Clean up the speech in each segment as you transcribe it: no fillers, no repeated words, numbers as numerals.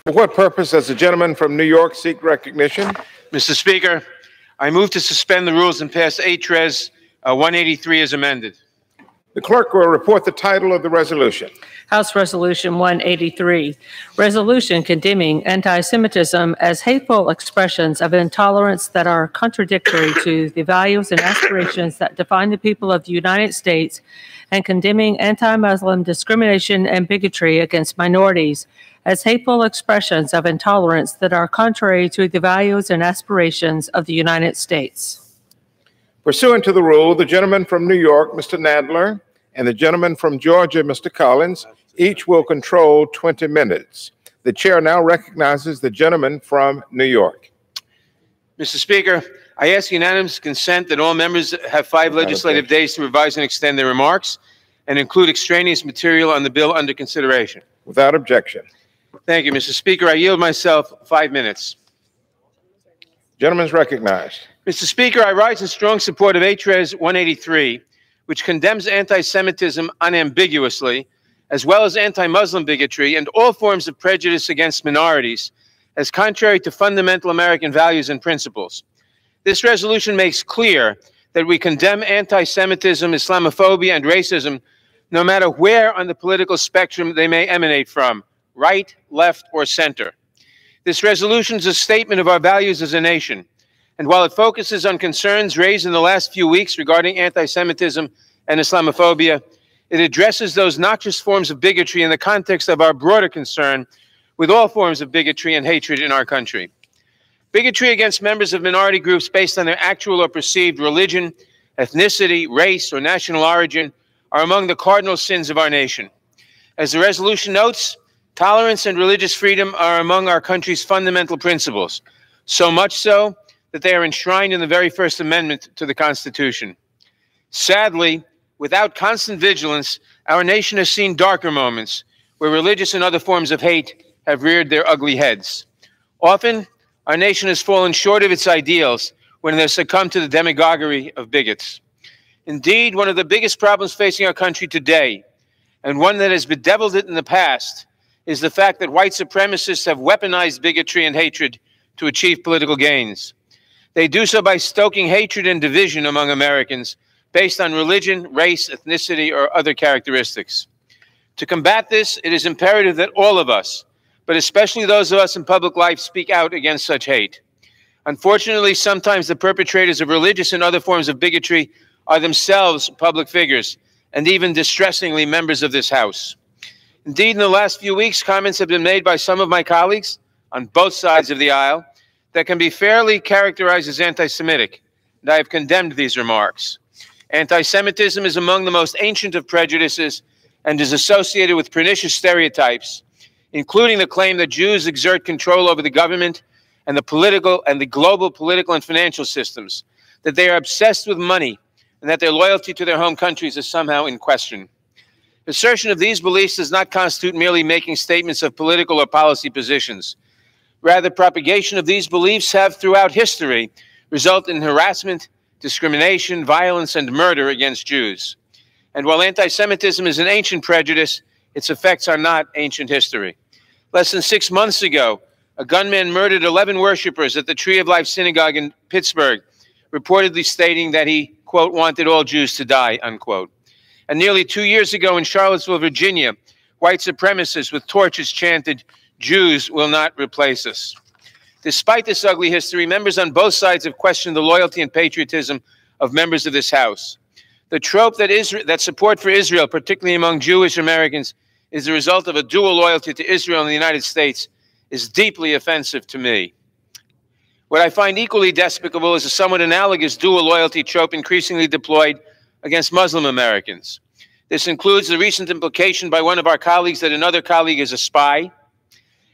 For what purpose does the gentleman from New York seek recognition? Mr. Speaker, I move to suspend the rules and pass Res. 183 as amended. The clerk will report the title of the resolution. House Resolution 183, resolution condemning anti-Semitism as hateful expressions of intolerance that are contradictory to the values and aspirations that define the people of the United States, and condemning anti-Muslim discrimination and bigotry against minorities as hateful expressions of intolerance that are contrary to the values and aspirations of the United States. Pursuant to the rule, the gentleman from New York, Mr. Nadler, and the gentleman from Georgia, Mr. Collins, each will control 20 minutes. The chair now recognizes the gentleman from New York. Mr. Speaker, I ask unanimous consent that all members have 5 legislative days to revise and extend their remarks and include extraneous material on the bill under consideration. Without objection. Thank you, Mr. Speaker. I yield myself 5 minutes. Gentleman is recognized. Mr. Speaker, I rise in strong support of Res. 183, which condemns anti-Semitism unambiguously, as well as anti-Muslim bigotry and all forms of prejudice against minorities, as contrary to fundamental American values and principles. This resolution makes clear that we condemn anti-Semitism, Islamophobia, and racism, no matter where on the political spectrum they may emanate from, right, left, or center. This resolution is a statement of our values as a nation. And while it focuses on concerns raised in the last few weeks regarding anti-Semitism and Islamophobia, it addresses those noxious forms of bigotry in the context of our broader concern with all forms of bigotry and hatred in our country. Bigotry against members of minority groups based on their actual or perceived religion, ethnicity, race, or national origin are among the cardinal sins of our nation. As the resolution notes, tolerance and religious freedom are among our country's fundamental principles, so much so that they are enshrined in the very First Amendment to the Constitution. Sadly, without constant vigilance, our nation has seen darker moments where religious and other forms of hate have reared their ugly heads. Often, our nation has fallen short of its ideals when it has succumbed to the demagoguery of bigots. Indeed, one of the biggest problems facing our country today, and one that has bedeviled it in the past, is the fact that white supremacists have weaponized bigotry and hatred to achieve political gains. They do so by stoking hatred and division among Americans based on religion, race, ethnicity, or other characteristics. To combat this, it is imperative that all of us, but especially those of us in public life, speak out against such hate. Unfortunately, sometimes the perpetrators of religious and other forms of bigotry are themselves public figures, and even distressingly members of this House. Indeed, in the last few weeks, comments have been made by some of my colleagues on both sides of the aisle that can be fairly characterized as anti-Semitic, and I have condemned these remarks. Anti-Semitism is among the most ancient of prejudices and is associated with pernicious stereotypes, including the claim that Jews exert control over the government and the global political and financial systems, that they are obsessed with money, and that their loyalty to their home countries is somehow in question. Assertion of these beliefs does not constitute merely making statements of political or policy positions. Rather, propagation of these beliefs have, throughout history, resulted in harassment, discrimination, violence, and murder against Jews. And while anti-Semitism is an ancient prejudice, its effects are not ancient history. Less than 6 months ago, a gunman murdered 11 worshipers at the Tree of Life Synagogue in Pittsburgh, reportedly stating that he, quote, wanted all Jews to die, unquote. And nearly 2 years ago in Charlottesville, Virginia, white supremacists with torches chanted, "Jews will not replace us." Despite this ugly history, members on both sides have questioned the loyalty and patriotism of members of this House. The trope that support for Israel, particularly among Jewish Americans, is the result of a dual loyalty to Israel and the United States is deeply offensive to me. What I find equally despicable is a somewhat analogous dual loyalty trope increasingly deployed against Muslim Americans. This includes the recent implication by one of our colleagues that another colleague is a spy,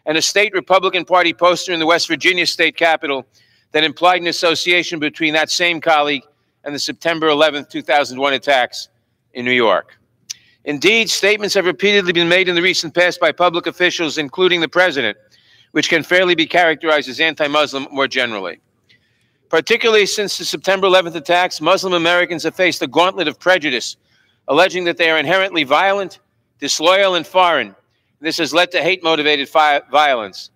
and a state Republican Party poster in the West Virginia state capitol that implied an association between that same colleague and the September 11, 2001 attacks in New York. Indeed, statements have repeatedly been made in the recent past by public officials, including the president, which can fairly be characterized as anti-Muslim more generally. Particularly since the September 11th attacks, Muslim Americans have faced a gauntlet of prejudice, alleging that they are inherently violent, disloyal, and foreign. This has led to hate-motivated violence.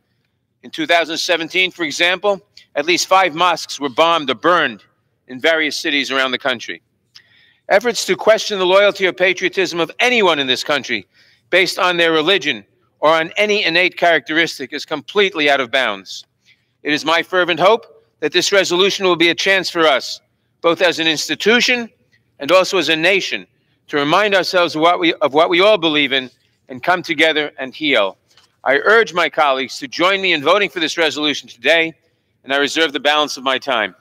In 2017, for example, at least 5 mosques were bombed or burned in various cities around the country. Efforts to question the loyalty or patriotism of anyone in this country based on their religion or on any innate characteristic is completely out of bounds. It is my fervent hope that this resolution will be a chance for us, both as an institution and also as a nation, to remind ourselves of what we all believe in and come together and heal. I urge my colleagues to join me in voting for this resolution today, and I reserve the balance of my time.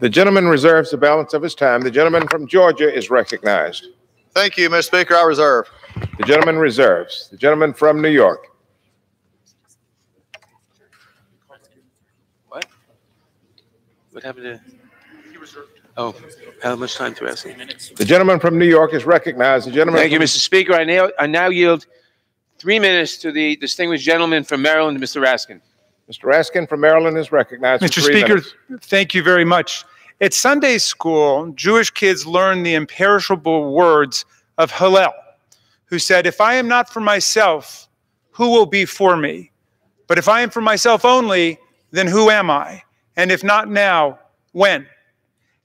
The gentleman reserves the balance of his time. The gentleman from Georgia is recognized. Thank you, Mr. Speaker. I reserve. The gentleman reserves. The gentleman from New York. What? What happened to? Oh, how much time to ask? The gentleman from New York is recognized. The gentleman. Thank you, Mr. Speaker. I now yield 3 minutes to the distinguished gentleman from Maryland, Mr. Raskin. Mr. Raskin from Maryland is recognized. Mr. For 3 Speaker, minutes. thank you very much. At Sunday school, Jewish kids learn the imperishable words of Hillel, who said, "If I am not for myself, who will be for me? But if I am for myself only, then who am I? And if not now, when?"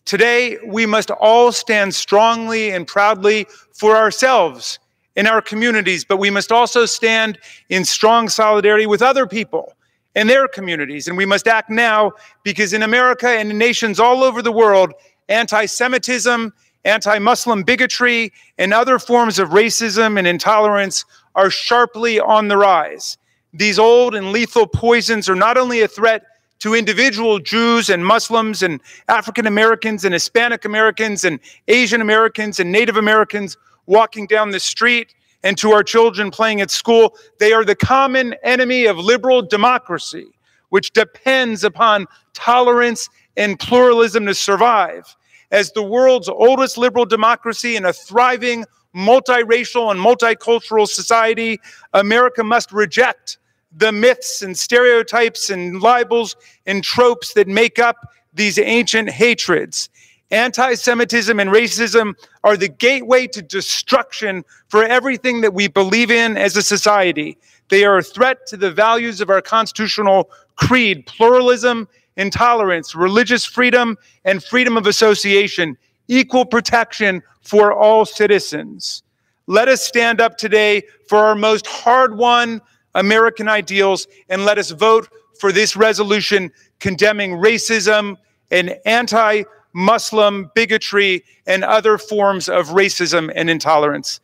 Today, we must all stand strongly and proudly for ourselves in our communities, but we must also stand in strong solidarity with other people in their communities. And we must act now because in America and in nations all over the world, anti-Semitism, anti-Muslim bigotry, and other forms of racism and intolerance are sharply on the rise. These old and lethal poisons are not only a threat to individual Jews and Muslims and African Americans and Hispanic Americans and Asian Americans and Native Americans walking down the street and to our children playing at school. They are the common enemy of liberal democracy, which depends upon tolerance and pluralism to survive. As the world's oldest liberal democracy and a thriving multiracial and multicultural society, America must reject the myths and stereotypes and libels and tropes that make up these ancient hatreds. Anti-Semitism and racism are the gateway to destruction for everything that we believe in as a society. They are a threat to the values of our constitutional creed: pluralism, intolerance, religious freedom, and freedom of association, equal protection for all citizens. Let us stand up today for our most hard-won American ideals, and let us vote for this resolution condemning racism and anti-Muslim bigotry and other forms of racism and intolerance.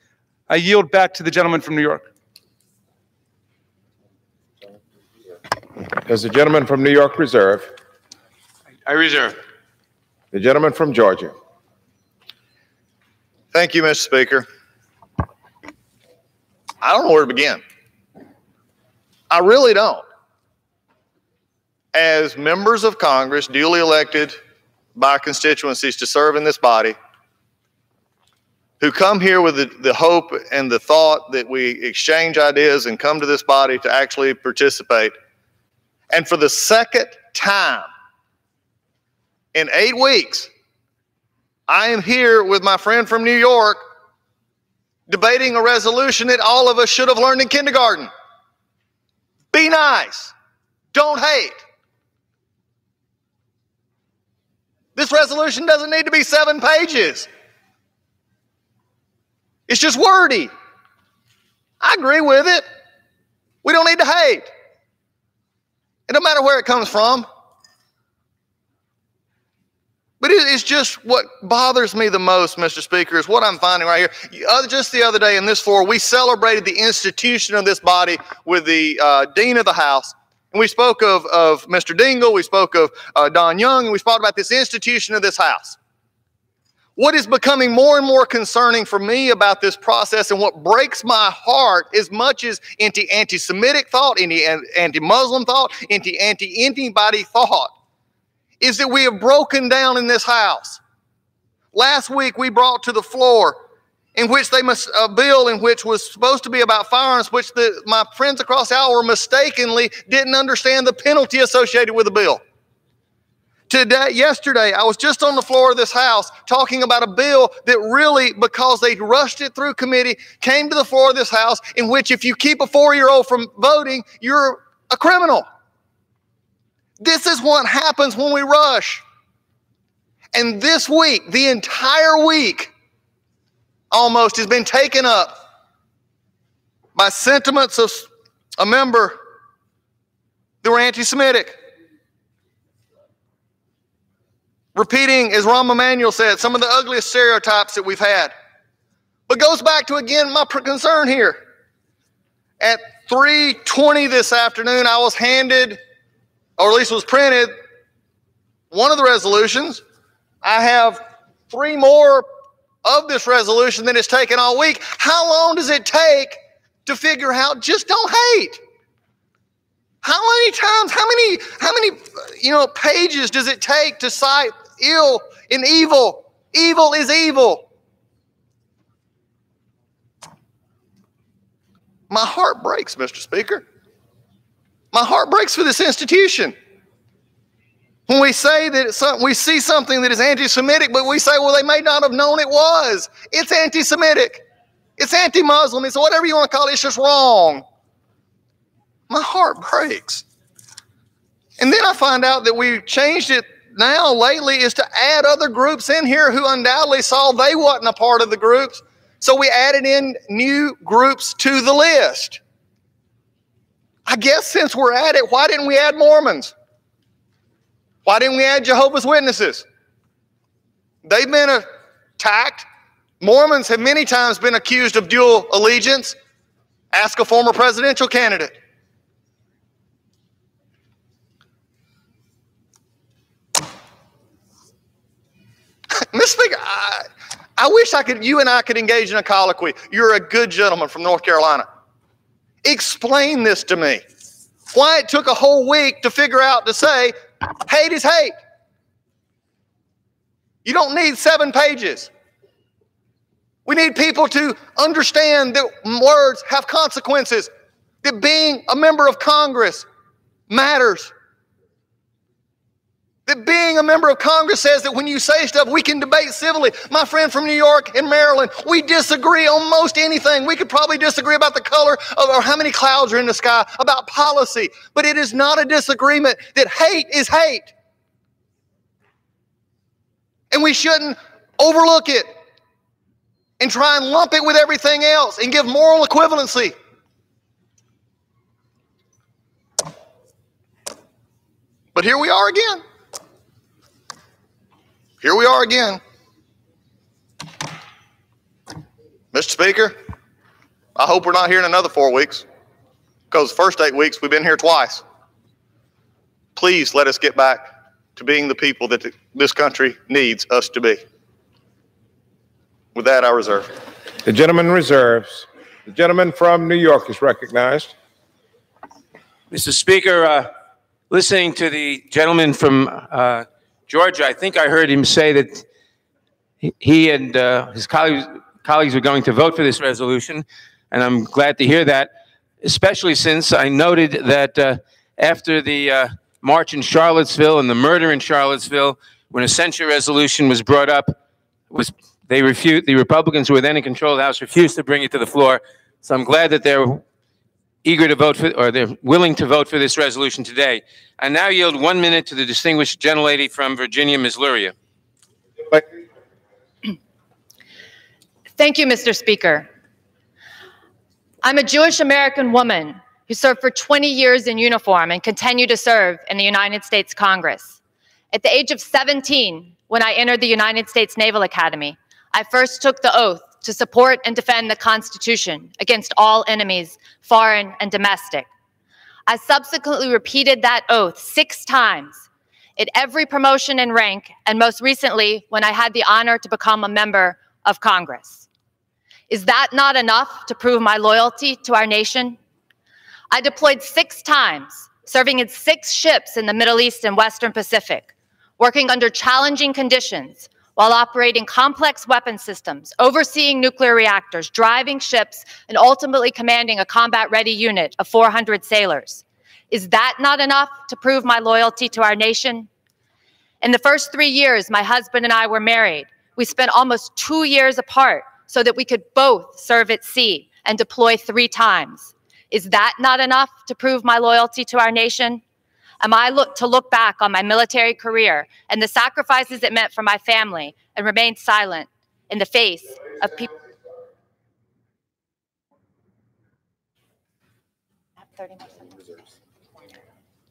I yield back to the gentleman from New York. Does the gentleman from New York reserve? I reserve. The gentleman from Georgia. Thank you, Mr. Speaker. I don't know where to begin. I really don't. As members of Congress, duly elected by constituencies to serve in this body, who come here with the hope and the thought that we exchange ideas and come to this body to actually participate, and for the second time in 8 weeks, I am here with my friend from New York debating a resolution that all of us should have learned in kindergarten. Be nice. Don't hate. This resolution doesn't need to be 7 pages. It's just wordy. I agree with it. We don't need to hate. It don't matter where it comes from. But it's just what bothers me the most, Mr. Speaker, is what I'm finding right here. Just the other day in this floor, we celebrated the institution of this body with the Dean of the House. And we spoke of Mr. Dingell, we spoke of Don Young, and we spoke about this institution of this House. What is becoming more and more concerning for me about this process, and what breaks my heart as much as anti-Semitic thought, anti-Muslim thought, anti-anybody thought, is that we have broken down in this House. Last week we brought to the floor in which a bill in which was supposed to be about firearms, which my friends across the aisle were mistakenly didn't understand the penalty associated with the bill. Yesterday, I was just on the floor of this House talking about a bill that really, because they rushed it through committee, came to the floor of this House, in which if you keep a 4-year-old from voting, you're a criminal. This is what happens when we rush. And this week, the entire week, almost has been taken up by sentiments of a member that were anti-Semitic. Repeating, as Rahm Emanuel said, some of the ugliest stereotypes that we've had. But goes back to, again, my concern here. At 3:20 this afternoon, I was handed, or at least was printed, one of the resolutions. I have 3 more of this resolution that has taken all week. How long does it take to figure out just don't hate? How many times, how many pages does it take to cite ill and evil? Evil is evil. My heart breaks, Mr. Speaker. My heart breaks for this institution. When we say that we see something that is anti-Semitic, but we say, well, they may not have known it was. It's anti-Semitic. It's anti-Muslim. It's whatever you want to call it. It's just wrong. My heart breaks. And then I find out that we changed it now lately is to add other groups in here who undoubtedly saw they wasn't a part of the groups. So we added in new groups to the list. I guess since we're at it, why didn't we add Mormons? Why didn't we add Jehovah's Witnesses? They've been attacked. Mormons have many times been accused of dual allegiance. Ask a former presidential candidate. Mr. Speaker, I wish you and I could engage in a colloquy. You're a good gentleman from North Carolina. Explain this to me. Why it took a whole week to figure out to say, hate is hate. You don't need 7 pages. We need people to understand that words have consequences, that being a member of Congress matters. That being a member of Congress says that when you say stuff, we can debate civilly. My friend from New York and Maryland, we disagree on most anything. We could probably disagree about the color of, or how many clouds are in the sky, about policy. But it is not a disagreement that hate is hate. And we shouldn't overlook it and try and lump it with everything else and give moral equivalency. But here we are again. Here we are again. Mr. Speaker, I hope we're not here in another 4 weeks, because the first 8 weeks we've been here twice. Please let us get back to being the people that this country needs us to be. With that, I reserve. The gentleman reserves. The gentleman from New York is recognized. Mr. Speaker, listening to the gentleman from Georgia, I think I heard him say that he and his colleagues are going to vote for this resolution, and I'm glad to hear that, especially since I noted that after the march in Charlottesville and the murder in Charlottesville, when a censure resolution was brought up, the Republicans who were then in control of the House refused to bring it to the floor. So I'm glad that they're eager to vote for, or they're willing to vote for this resolution today. I now yield 1 minute to the distinguished gentlelady from Virginia, Ms. Luria. Thank you, Mr. Speaker. I'm a Jewish American woman who served for 20 years in uniform and continue to serve in the United States Congress. At the age of 17, when I entered the United States Naval Academy, I first took the oath to support and defend the Constitution against all enemies, foreign and domestic. I subsequently repeated that oath 6 times at every promotion in rank, and most recently when I had the honor to become a member of Congress. Is that not enough to prove my loyalty to our nation? I deployed 6 times, serving in 6 ships in the Middle East and Western Pacific, working under challenging conditions, while operating complex weapon systems, overseeing nuclear reactors, driving ships, and ultimately commanding a combat-ready unit of 400 sailors. Is that not enough to prove my loyalty to our nation? In the first 3 years my husband and I were married, we spent almost 2 years apart so that we could both serve at sea and deploy 3 times. Is that not enough to prove my loyalty to our nation? Am I to look back on my military career and the sacrifices it meant for my family and remain silent in the face of people? 30 more seconds.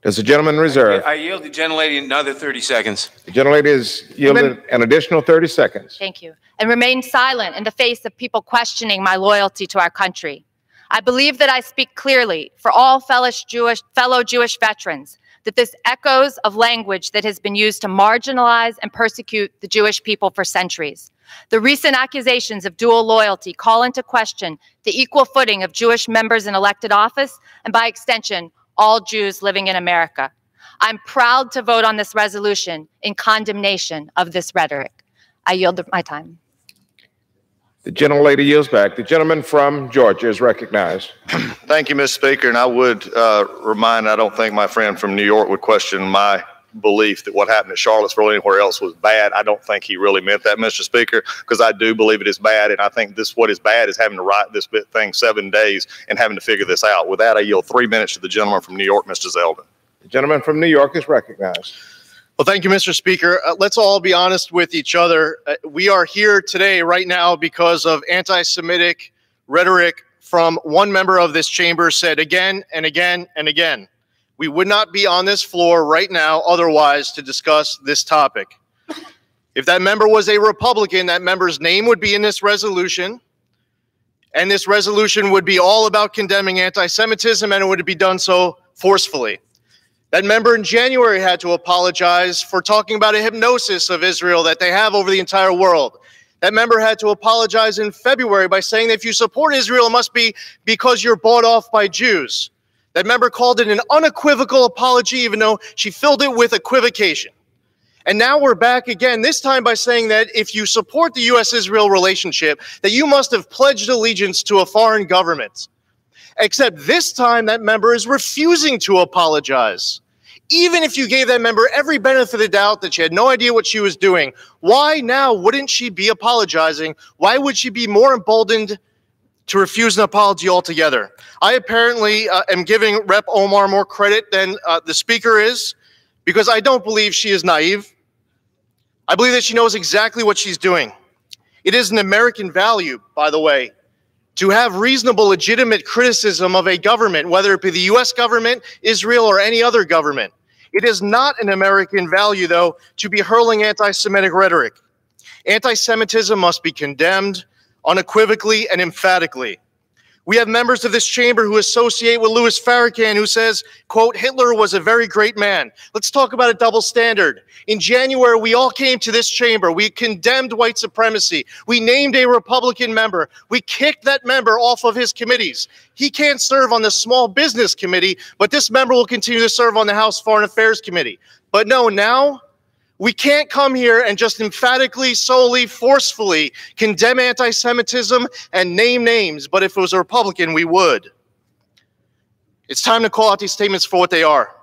Does the gentleman reserve? I yield the gentlelady another 30 seconds. The gentlelady is yielded an additional 30 seconds. Thank you. And remain silent in the face of people questioning my loyalty to our country. I believe that I speak clearly for all fellow Jewish veterans that this echoes of language that has been used to marginalize and persecute the Jewish people for centuries. The recent accusations of dual loyalty call into question the equal footing of Jewish members in elected office and, by extension, all Jews living in America. I'm proud to vote on this resolution in condemnation of this rhetoric. I yield my time. The gentlelady yields back. The gentleman from Georgia is recognized. Thank you, Mr. Speaker. And I would remind, I don't think my friend from New York would question my belief that what happened at Charlottesville or anywhere else was bad. I don't think he really meant that, Mr. Speaker, because I do believe it is bad. And I think what is bad is having to write this thing 7 days and having to figure this out. With that, I yield 3 minutes to the gentleman from New York, Mr. Zeldin. The gentleman from New York is recognized. Well, thank you, Mr. Speaker. Let's all be honest with each other. We are here today, right now, because of anti-Semitic rhetoric from one member of this chamber said again and again and again. We would not be on this floor right now otherwise to discuss this topic. If that member was a Republican, that member's name would be in this resolution, and this resolution would be all about condemning anti-Semitism, and it would be done so forcefully. That member in January had to apologize for talking about a hypnosis of Israel that they have over the entire world. That member had to apologize in February by saying that if you support Israel, it must be because you're bought off by Jews. That member called it an unequivocal apology, even though she filled it with equivocation. And now we're back again, this time by saying that if you support the U.S.-Israel relationship, that you must have pledged allegiance to a foreign government. Except this time, that member is refusing to apologize. Even if you gave that member every benefit of the doubt that she had no idea what she was doing, why now wouldn't she be apologizing? Why would she be more emboldened to refuse an apology altogether? I apparently am giving Rep. Omar more credit than the Speaker is, because I don't believe she is naive. I believe that she knows exactly what she's doing. It is an American value, by the way, to have reasonable, legitimate criticism of a government, whether it be the U.S. government, Israel, or any other government. It is not an American value, though, to be hurling anti-Semitic rhetoric. Anti-Semitism must be condemned unequivocally and emphatically. We have members of this chamber who associate with Louis Farrakhan, who says, quote, Hitler was a very great man. Let's talk about a double standard. In January, we all came to this chamber. We condemned white supremacy. We named a Republican member. We kicked that member off of his committees. He can't serve on the Small Business Committee, but this member will continue to serve on the House Foreign Affairs Committee. But no, now we can't come here and just emphatically, solely, forcefully condemn anti-Semitism and name names, but if it was a Republican, we would. It's time to call out these statements for what they are.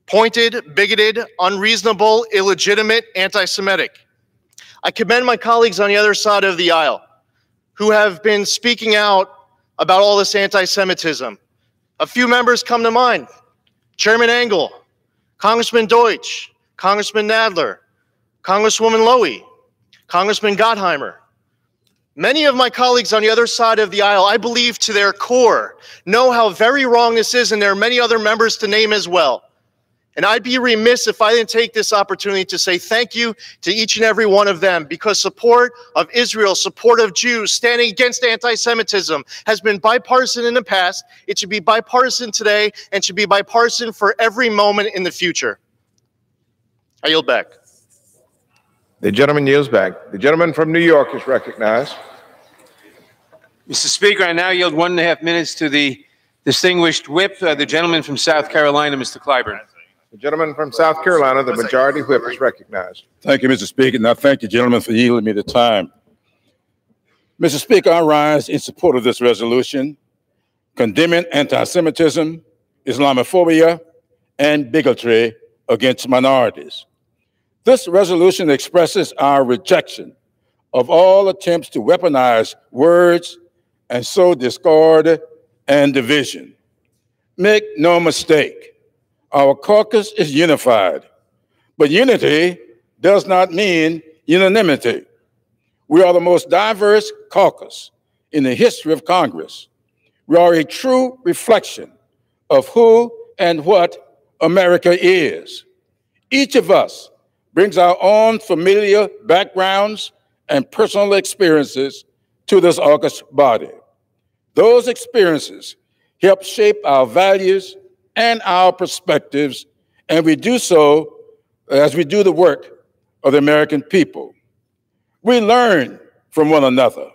Pointed, bigoted, unreasonable, illegitimate, anti-Semitic. I commend my colleagues on the other side of the aisle who have been speaking out about all this anti-Semitism. A few members come to mind. Chairman Engel, Congressman Deutsch, Congressman Nadler, Congresswoman Lowy, Congressman Gottheimer. Many of my colleagues on the other side of the aisle, I believe to their core, know how very wrong this is, and there are many other members to name as well. And I'd be remiss if I didn't take this opportunity to say thank you to each and every one of them, because support of Israel, support of Jews, standing against anti-Semitism has been bipartisan in the past. It should be bipartisan today and should be bipartisan for every moment in the future. I yield back. The gentleman yields back. The gentleman from New York is recognized. Mr. Speaker, I now yield 1.5 minutes to the distinguished whip, the gentleman from South Carolina, Mr. Clyburn. The gentleman from South Carolina, the majority whip, is recognized. Thank you, Mr. Speaker, and I thank the gentleman for yielding me the time. Mr. Speaker, I rise in support of this resolution condemning anti-Semitism, Islamophobia, and bigotry against minorities. This resolution expresses our rejection of all attempts to weaponize words and sow discord and division. Make no mistake, Our caucus is unified, but unity does not mean unanimity. We are the most diverse caucus in the history of Congress. We are a true reflection of who and what America is. Each of us brings our own familiar backgrounds and personal experiences to this august body. Those experiences help shape our values and our perspectives, and we do so as we do the work of the American people. We learn from one another,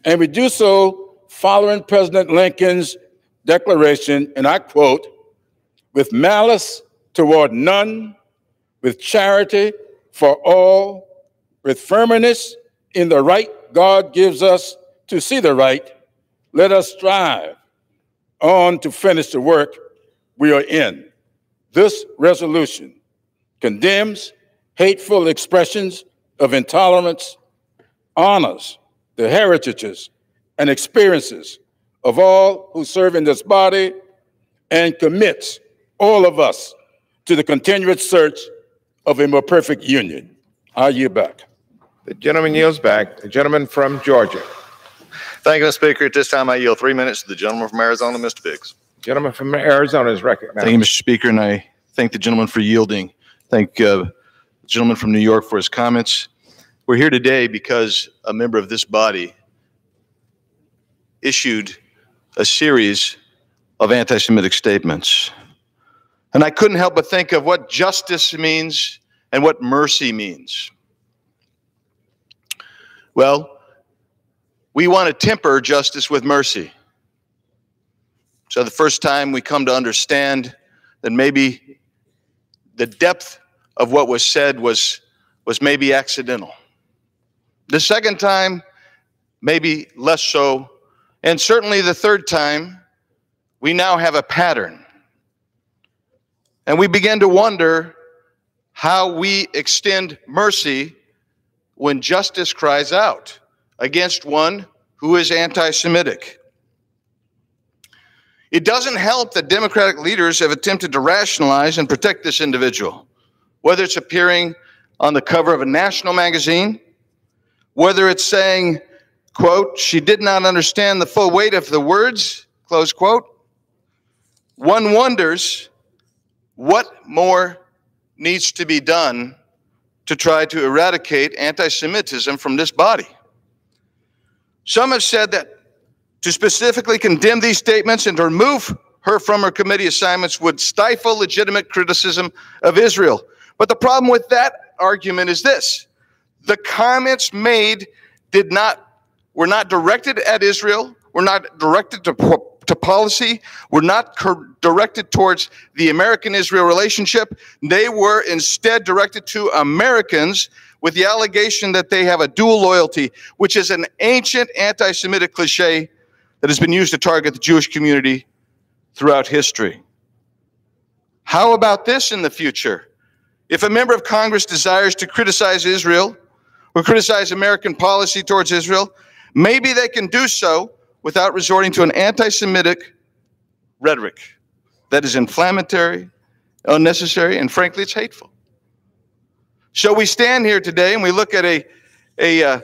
and we do so following President Lincoln's declaration, and I quote, "With malice toward none, with charity for all, with firmness in the right God gives us to see the right, let us strive on to finish the work we are in." This resolution condemns hateful expressions of intolerance, honors the heritages and experiences of all who serve in this body, and commits all of us to the continued search of a more perfect union. I yield back. The gentleman yields back. The gentleman from Georgia. Thank you, Mr. Speaker. At this time, I yield 3 minutes to the gentleman from Arizona, Mr. Biggs. Gentleman from Arizona is recognized. Thank you, Mr. Speaker, and I thank the gentleman for yielding. Thank the gentleman from New York for his comments. We're here today because a member of this body issued a series of anti-Semitic statements. And I couldn't help but think of what justice means and what mercy means. Well, we want to temper justice with mercy. So the first time we come to understand that maybe the depth of what was said was maybe accidental. The second time, maybe less so. And certainly the third time, we now have a pattern. And we begin to wonder how we extend mercy when justice cries out against one who is anti-Semitic. It doesn't help that Democratic leaders have attempted to rationalize and protect this individual, whether it's appearing on the cover of a national magazine, whether it's saying, quote, "She did not understand the full weight of the words," close quote. One wonders what more needs to be done to try to eradicate anti-Semitism from this body. Some have said that to specifically condemn these statements and to remove her from her committee assignments would stifle legitimate criticism of Israel. But the problem with that argument is this: the comments made were not directed at Israel, were not directed to policy, were not directed towards the American-Israel relationship. They were instead directed to Americans with the allegation that they have a dual loyalty, which is an ancient anti-Semitic cliche that has been used to target the Jewish community throughout history. How about this in the future? If a member of Congress desires to criticize Israel or criticize American policy towards Israel, maybe they can do so without resorting to an anti-Semitic rhetoric that is inflammatory, unnecessary, and frankly, it's hateful. So we stand here today and we look at a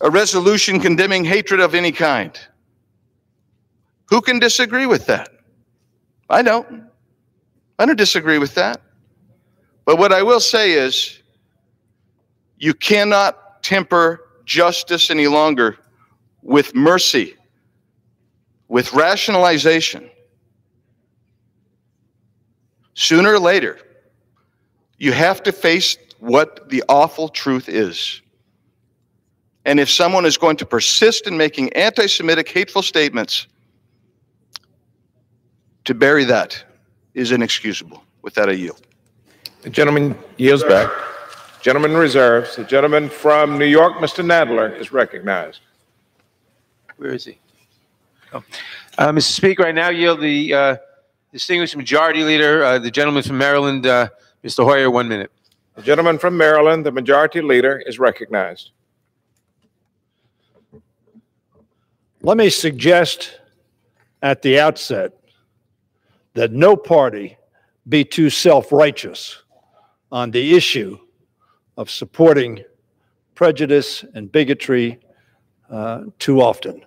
resolution condemning hatred of any kind. Who can disagree with that? I don't. I don't disagree with that. But what I will say is, you cannot temper justice any longer with mercy, with rationalization. Sooner or later, you have to face what the awful truth is. And if someone is going to persist in making anti-Semitic hateful statements, to bury that is inexcusable. With that, I yield. The gentleman yields back. Gentleman reserves. The gentleman from New York, Mr. Nadler, is recognized. Where is he? Oh. Mr. Speaker, I now yield the distinguished majority leader, the gentleman from Maryland, Mr. Hoyer, 1 minute. The gentleman from Maryland, the majority leader, is recognized. Let me suggest at the outset that no party be too self-righteous on the issue of supporting prejudice and bigotry too often.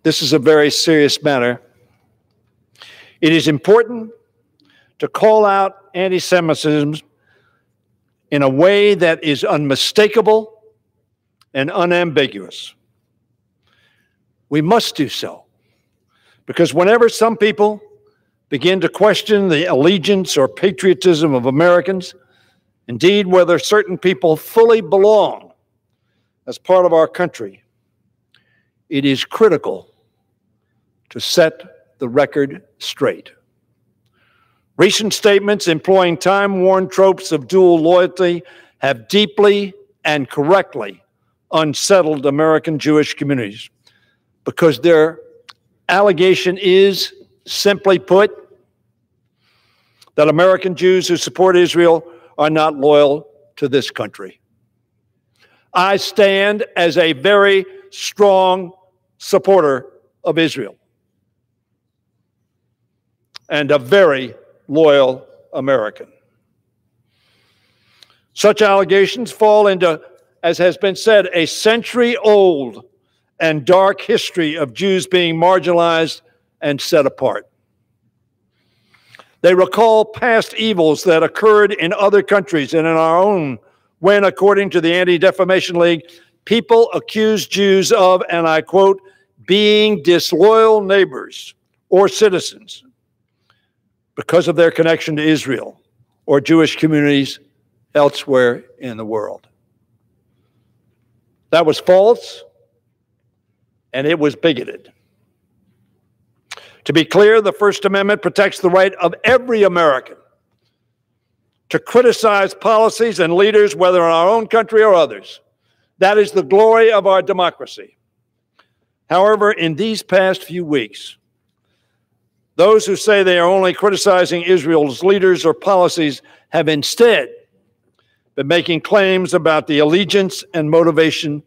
This is a very serious matter. It is important to call out anti-Semitism in a way that is unmistakable and unambiguous. We must do so, because whenever some people begin to question the allegiance or patriotism of Americans, indeed whether certain people fully belong as part of our country, it is critical to set the record straight. Recent statements employing time-worn tropes of dual loyalty have deeply and correctly unsettled American Jewish communities, because their allegation is, simply put, that American Jews who support Israel are not loyal to this country. I stand as a very strong supporter of Israel and a very loyal American. Such allegations fall into, as has been said, a century-old and dark history of Jews being marginalized and set apart. They recall past evils that occurred in other countries and in our own, when, according to the Anti-Defamation League, people accused Jews of, and I quote, being disloyal neighbors or citizens because of their connection to Israel or Jewish communities elsewhere in the world. That was false, and it was bigoted. To be clear, the First Amendment protects the right of every American to criticize policies and leaders, whether in our own country or others. That is the glory of our democracy. However, in these past few weeks, those who say they are only criticizing Israel's leaders or policies have instead been making claims about the allegiance and motivation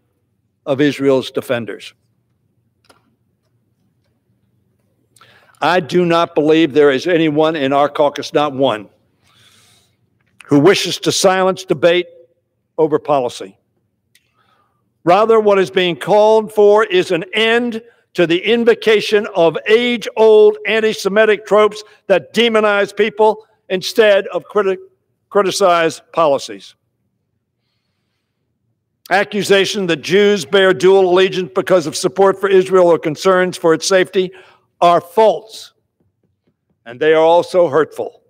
of Israel's defenders. I do not believe there is anyone in our caucus, not one, who wishes to silence debate over policy. Rather, what is being called for is an end to the invocation of age-old anti-Semitic tropes that demonize people instead of criticize policies. Accusations that Jews bear dual allegiance because of support for Israel or concerns for its safety are false, and they are also hurtful.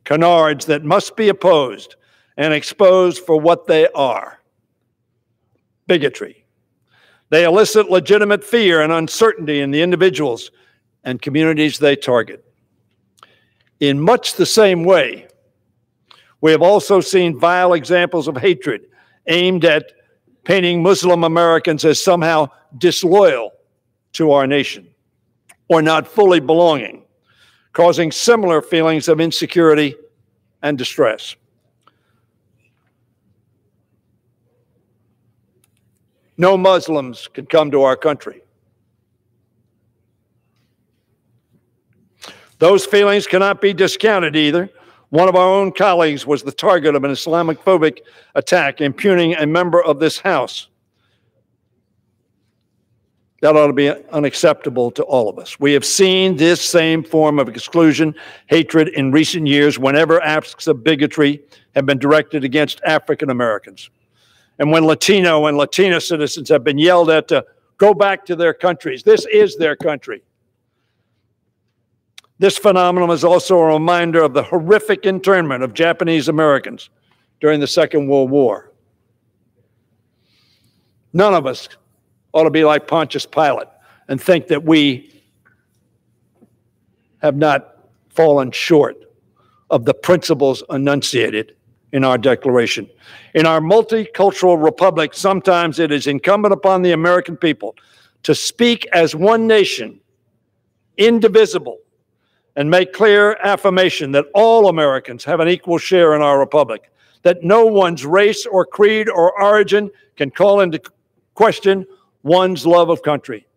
Canards that must be opposed and exposed for what they are: bigotry. They elicit legitimate fear and uncertainty in the individuals and communities they target. In much the same way, we have also seen vile examples of hatred aimed at painting Muslim Americans as somehow disloyal to our nation or not fully belonging, causing similar feelings of insecurity and distress. No Muslims can come to our country. Those feelings cannot be discounted either. One of our own colleagues was the target of an Islamophobic attack, impugning a member of this House. That ought to be unacceptable to all of us. We have seen this same form of exclusion, hatred in recent years whenever acts of bigotry have been directed against African Americans. And when Latino and Latina citizens have been yelled at to go back to their countries. This is their country. This phenomenon is also a reminder of the horrific internment of Japanese Americans during the Second World War. None of us ought to be like Pontius Pilate and think that we have not fallen short of the principles enunciated in our Declaration. In our multicultural republic, sometimes it is incumbent upon the American people to speak as one nation, indivisible, and make clear affirmation that all Americans have an equal share in our republic, that no one's race or creed or origin can call into question one's love of country.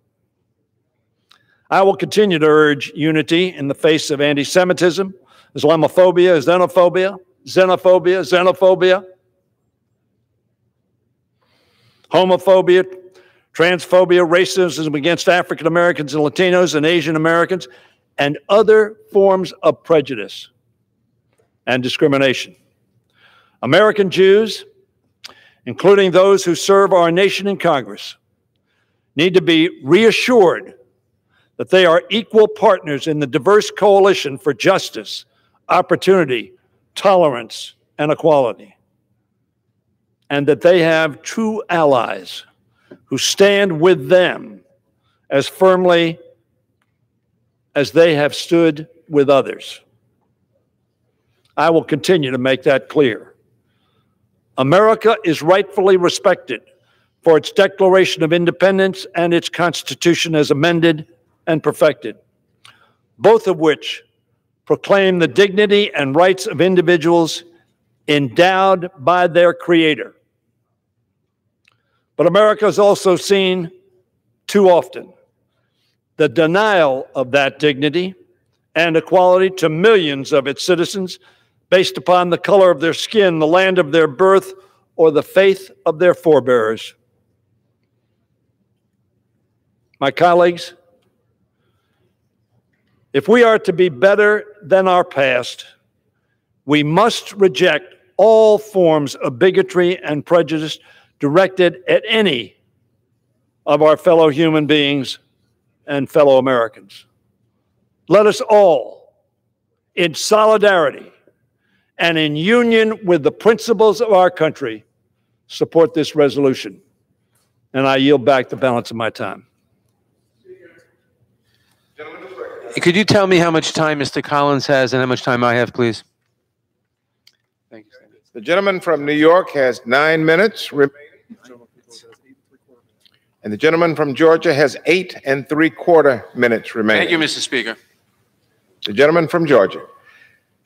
I will continue to urge unity in the face of anti-Semitism, Islamophobia, xenophobia, homophobia, transphobia, racism against African Americans and Latinos and Asian Americans, and other forms of prejudice and discrimination. American Jews, including those who serve our nation in Congress, need to be reassured that they are equal partners in the diverse coalition for justice, opportunity, tolerance, and equality, and that they have true allies who stand with them as firmly as they have stood with others. I will continue to make that clear. America is rightfully respected for its Declaration of Independence and its Constitution as amended and perfected, both of which proclaim the dignity and rights of individuals endowed by their Creator. But America has also seen too often the denial of that dignity and equality to millions of its citizens based upon the color of their skin, the land of their birth, or the faith of their forebears. My colleagues, if we are to be better than our past, we must reject all forms of bigotry and prejudice directed at any of our fellow human beings and fellow Americans. Let us all, in solidarity and in union with the principles of our country, support this resolution. And I yield back the balance of my time. Could you tell me how much time Mr. Collins has and how much time I have, please? Thank you. The gentleman from New York has 9 minutes remaining. And the gentleman from Georgia has 8 3/4 minutes remaining. Thank you, Mr. Speaker. The gentleman from Georgia.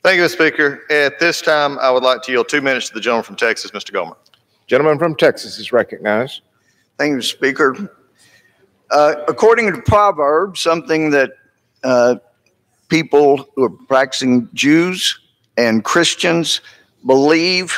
Thank you, Mr. Speaker. At this time, I would like to yield 2 minutes to the gentleman from Texas, Mr. Gomer. Gentleman from Texas is recognized. Thank you, Mr. Speaker. According to Proverbs, something that people who are practicing Jews and Christians believe,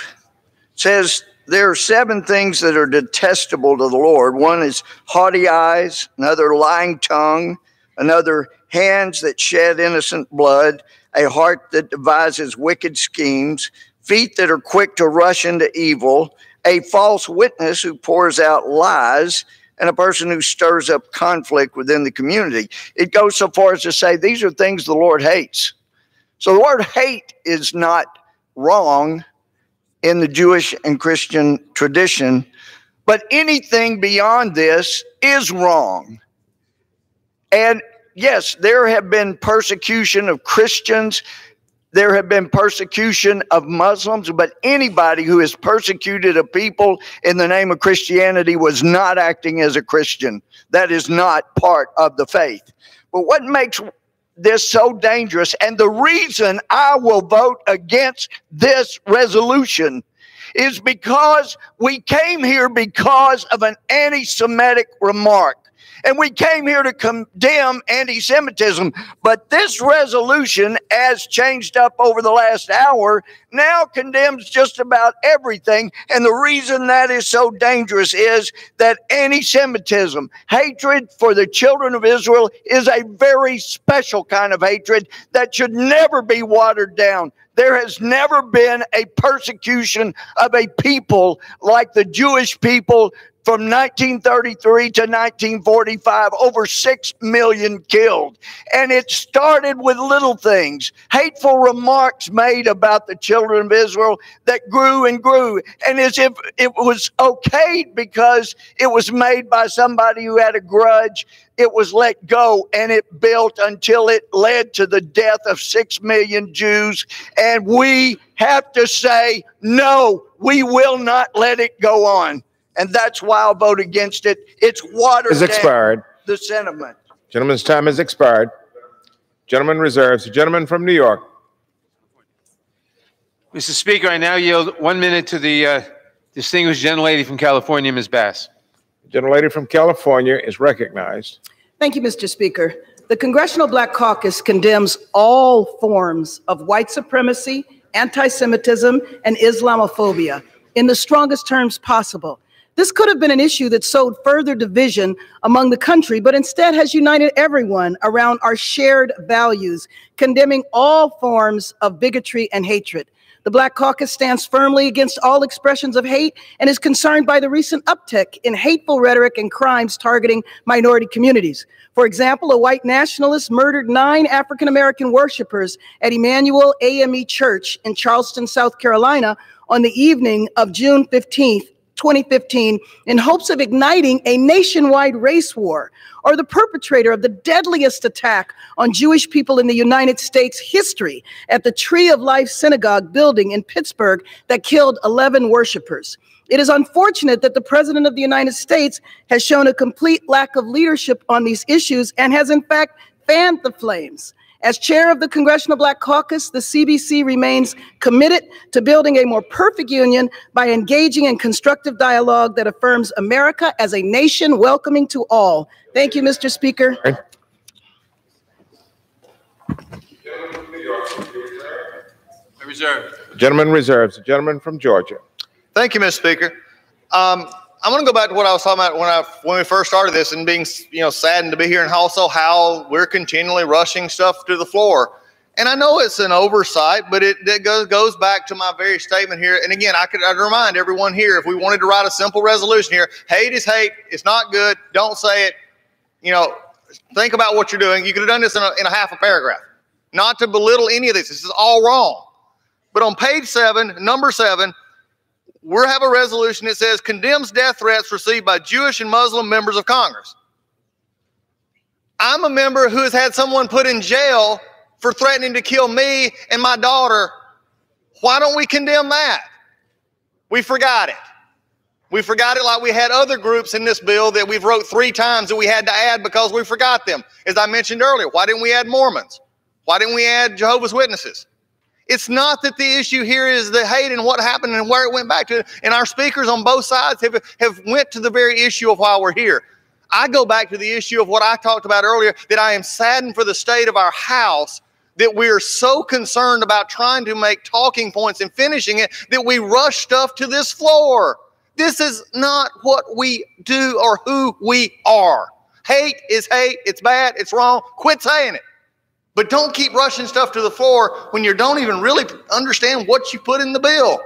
says there are 7 things that are detestable to the Lord. One is haughty eyes, another lying tongue, another hands that shed innocent blood, a heart that devises wicked schemes, feet that are quick to rush into evil, a false witness who pours out lies, and a person who stirs up conflict within the community. It goes so far as to say these are things the Lord hates. So the word hate is not wrong in the Jewish and Christian tradition, but anything beyond this is wrong. And yes, there have been persecution of Christians, there have been persecution of Muslims, but anybody who has persecuted a people in the name of Christianity was not acting as a Christian. That is not part of the faith. But what makes this so dangerous, and the reason I will vote against this resolution, is because we came here because of an anti-Semitic remark. And we came here to condemn anti-Semitism. But this resolution, as changed up over the last hour, now condemns just about everything. And the reason that is so dangerous is that anti-Semitism, hatred for the children of Israel, is a very special kind of hatred that should never be watered down. There has never been a persecution of a people like the Jewish people from 1933 to 1945, over 6 million killed. And it started with little things, hateful remarks made about the children of Israel that grew and grew. And as if it was okay because it was made by somebody who had a grudge, it was let go, and it built until it led to the death of 6 million Jews. And we have to say, no, we will not let it go on. And that's why I'll vote against it. It's watered down the sentiment. Gentleman's time has expired. Gentleman reserves. The gentleman from New York. Mr. Speaker, I now yield 1 minute to the distinguished gentlelady from California, Ms. Bass. The gentlelady from California is recognized. Thank you, Mr. Speaker. The Congressional Black Caucus condemns all forms of white supremacy, anti-Semitism, and Islamophobia in the strongest terms possible. This could have been an issue that sowed further division among the country, but instead has united everyone around our shared values, condemning all forms of bigotry and hatred. The Black Caucus stands firmly against all expressions of hate and is concerned by the recent uptick in hateful rhetoric and crimes targeting minority communities. For example, a white nationalist murdered 9 African-American worshipers at Emmanuel AME Church in Charleston, South Carolina on the evening of June 15th, 2015, in hopes of igniting a nationwide race war, or the perpetrator of the deadliest attack on Jewish people in the United States history at the Tree of Life Synagogue building in Pittsburgh that killed 11 worshipers. It is unfortunate that the President of the United States has shown a complete lack of leadership on these issues and has in fact fanned the flames. As chair of the Congressional Black Caucus, the CBC remains committed to building a more perfect union by engaging in constructive dialogue that affirms America as a nation welcoming to all. Thank you, Mr. Speaker. Reserved. The gentleman reserves. The gentleman from Georgia. Thank you, Mr. Speaker. I'm going to go back to what I was talking about when we first started this, and being saddened to be here, and also how we're continually rushing stuff to the floor. And I know it's an oversight, but it goes back to my very statement here. And again, I'd remind everyone here, if we wanted to write a simple resolution here, hate is hate. It's not good. Don't say it. Think about what you're doing. You could have done this in a half a paragraph. Not to belittle any of this. This is all wrong. But on page 7, number 7, we have a resolution that says condemns death threats received by Jewish and Muslim members of Congress. I'm a member who has had someone put in jail for threatening to kill me and my daughter. Why don't we condemn that? We forgot it. We forgot it like we had other groups in this bill that we've wrote 3 times that we had to add because we forgot them. As I mentioned earlier, why didn't we add Mormons? Why didn't we add Jehovah's Witnesses? It's not that the issue here is the hate and what happened and where it went back to. And our speakers on both sides have went to the very issue of why we're here. I go back to the issue of what I talked about earlier, that I am saddened for the state of our House, that we are so concerned about trying to make talking points and finishing it that we rush stuff to this floor. This is not what we do or who we are. Hate is hate. It's bad. It's wrong. Quit saying it. But don't keep rushing stuff to the floor when you don't even really understand what you put in the bill.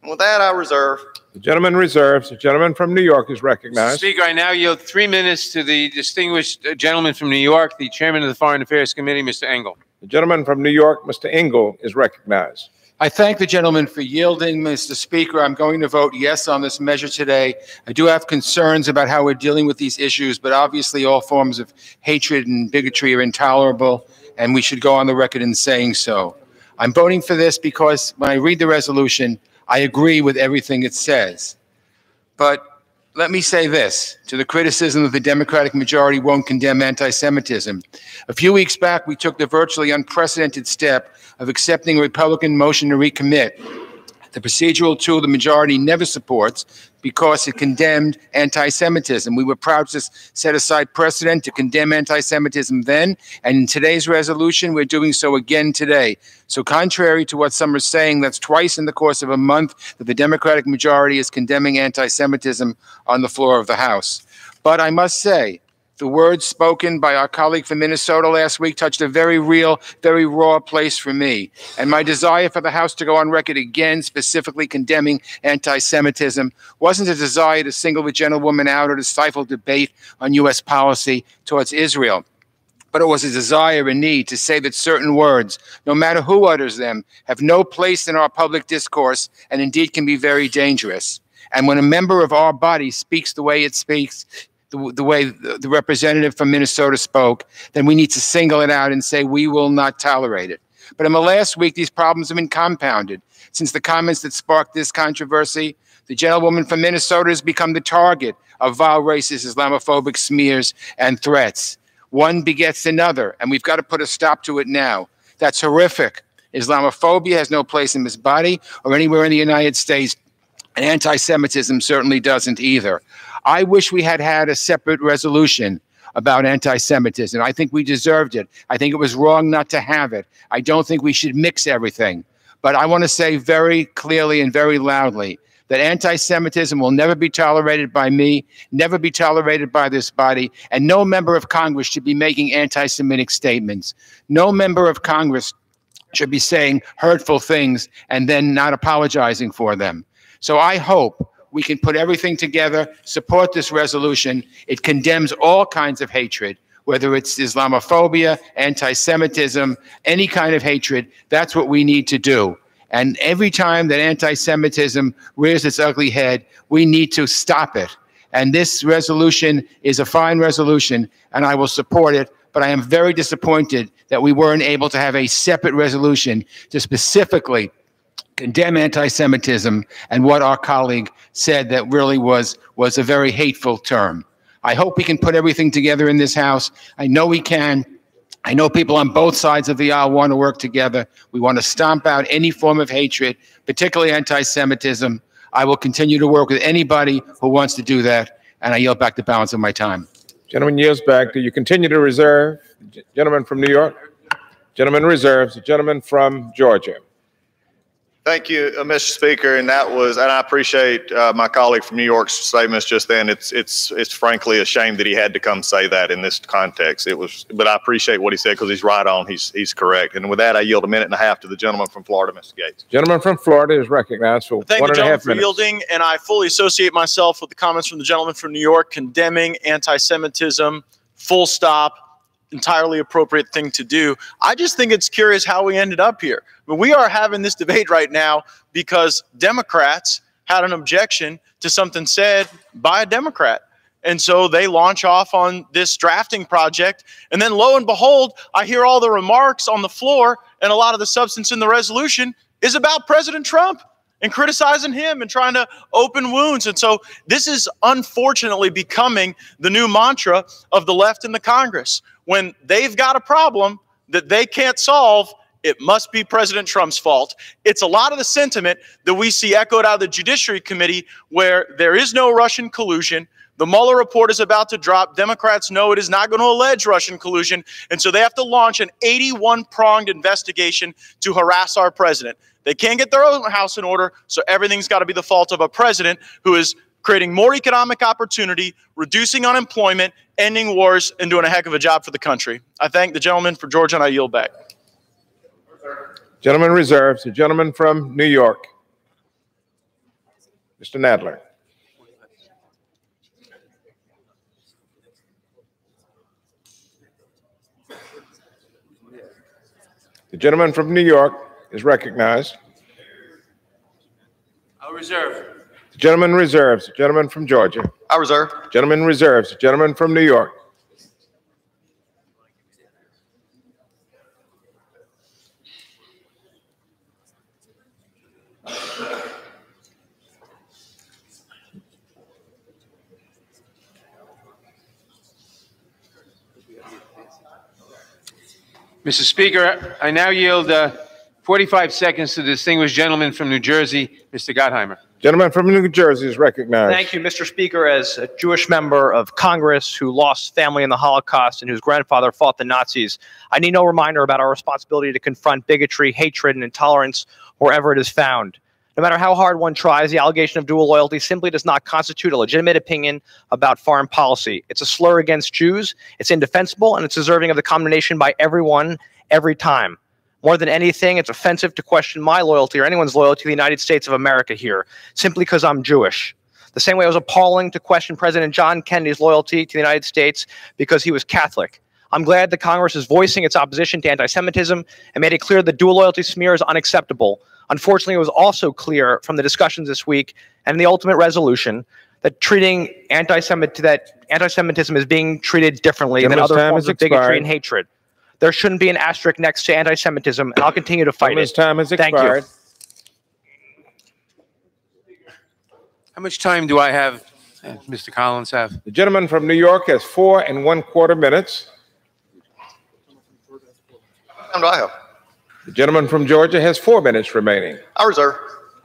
And with that, I reserve. The gentleman reserves. The gentleman from New York is recognized. Speaker, I now yield 3 minutes to the distinguished gentleman from New York, the chairman of the Foreign Affairs Committee, Mr. Engel. The gentleman from New York, Mr. Engel, is recognized. I thank the gentleman for yielding, Mr. Speaker. I'm going to vote yes on this measure today. I do have concerns about how we're dealing with these issues, but obviously all forms of hatred and bigotry are intolerable, and we should go on the record in saying so. I'm voting for this because when I read the resolution, I agree with everything it says. But let me say this, to the criticism that the Democratic majority won't condemn anti-Semitism. A few weeks back, we took the virtually unprecedented step of accepting a Republican motion to recommit, the procedural tool the majority never supports because it condemned anti-Semitism. We were proud to set aside precedent to condemn anti-Semitism then, and in today's resolution, we're doing so again today. So contrary to what some are saying, that's twice in the course of a month that the Democratic majority is condemning anti-Semitism on the floor of the House. But I must say, the words spoken by our colleague from Minnesota last week touched a very real, very raw place for me. And my desire for the House to go on record again, specifically condemning anti-Semitism, wasn't a desire to single the gentlewoman out or to stifle debate on U.S. policy towards Israel. But it was a desire and need to say that certain words, no matter who utters them, have no place in our public discourse and indeed can be very dangerous. And when a member of our body speaks the way it speaks, the way the representative from Minnesota spoke, then we need to single it out and say we will not tolerate it. But in the last week, these problems have been compounded. Since the comments that sparked this controversy, the gentlewoman from Minnesota has become the target of vile racist Islamophobic smears and threats. One begets another, and we've got to put a stop to it now. That's horrific. Islamophobia has no place in this body or anywhere in the United States, and anti-Semitism certainly doesn't either. I wish we had had a separate resolution about anti-Semitism. I think we deserved it. I think it was wrong not to have it. I don't think we should mix everything. But I want to say very clearly and very loudly that anti-Semitism will never be tolerated by me, never be tolerated by this body, and no member of Congress should be making anti-Semitic statements. No member of Congress should be saying hurtful things and then not apologizing for them. So I hope we can put everything together, support this resolution. It condemns all kinds of hatred, whether it's Islamophobia, anti-Semitism, any kind of hatred. That's what we need to do. And every time that anti-Semitism rears its ugly head, we need to stop it. And this resolution is a fine resolution, and I will support it. But I am very disappointed that we weren't able to have a separate resolution to specifically condemn anti-Semitism and what our colleague said that really was a very hateful term. I hope we can put everything together in this House. I know we can. I know people on both sides of the aisle want to work together. We want to stomp out any form of hatred, particularly anti-Semitism. I will continue to work with anybody who wants to do that, and I yield back the balance of my time. Gentleman yields back. Do you continue to reserve? Gentleman from New York? Gentleman reserves. The gentleman from Georgia. Thank you, Mr. Speaker, and I appreciate my colleague from New York's statements just then. It's frankly a shame that he had to come say that in this context. But I appreciate what he said because he's right on. He's correct. And with that, I yield a minute and a half to the gentleman from Florida, Mr. Gates. Gentleman from Florida is recognized for 1.5 minutes. Thank the gentleman for yielding, and I fully associate myself with the comments from the gentleman from New York condemning anti-Semitism. Full stop. Entirely appropriate thing to do. I just think it's curious how we ended up here. But we are having this debate right now because Democrats had an objection to something said by a Democrat. And so they launch off on this drafting project. And then lo and behold, I hear all the remarks on the floor, and a lot of the substance in the resolution is about President Trump and criticizing him and trying to open wounds. And so this is unfortunately becoming the new mantra of the left in the Congress. When they've got a problem that they can't solve, it must be President Trump's fault. It's a lot of the sentiment that we see echoed out of the Judiciary Committee, where there is no Russian collusion. The Mueller report is about to drop. Democrats know it is not going to allege Russian collusion, and so they have to launch an 81-pronged investigation to harass our president. They can't get their own house in order, so everything's got to be the fault of a president who is creating more economic opportunity, reducing unemployment, ending wars, and doing a heck of a job for the country. I thank the gentleman for Georgia, and I yield back. Gentleman reserves. The gentleman from New York, Mr. Nadler. The gentleman from New York is recognized. I'll reserve. The gentleman reserves. The gentleman from Georgia. I reserve. Gentleman reserves. The gentleman from New York. Mr. Speaker, I now yield 45 seconds to the distinguished gentleman from New Jersey, Mr. Gottheimer. Gentleman from New Jersey is recognized. Thank you, Mr. Speaker. As a Jewish member of Congress who lost family in the Holocaust and whose grandfather fought the Nazis, I need no reminder about our responsibility to confront bigotry, hatred, and intolerance wherever it is found. No matter how hard one tries, the allegation of dual loyalty simply does not constitute a legitimate opinion about foreign policy. It's a slur against Jews, it's indefensible, and it's deserving of the condemnation by everyone, every time. More than anything, it's offensive to question my loyalty or anyone's loyalty to the United States of America here, simply because I'm Jewish. The same way it was appalling to question President John Kennedy's loyalty to the United States because he was Catholic. I'm glad that Congress is voicing its opposition to anti-Semitism and made it clear that dual loyalty smear is unacceptable. Unfortunately, it was also clear from the discussions this week and the ultimate resolution that anti-Semitism is being treated differently than other forms of bigotry and hatred. There shouldn't be an asterisk next to anti-Semitism, and I'll continue to fight it. Time has expired. Thank you. How much time do I have, Mr. Collins, have? The gentleman from New York has 4 1/4 minutes. How much time do I have? The gentleman from Georgia has 4 minutes remaining. I reserve.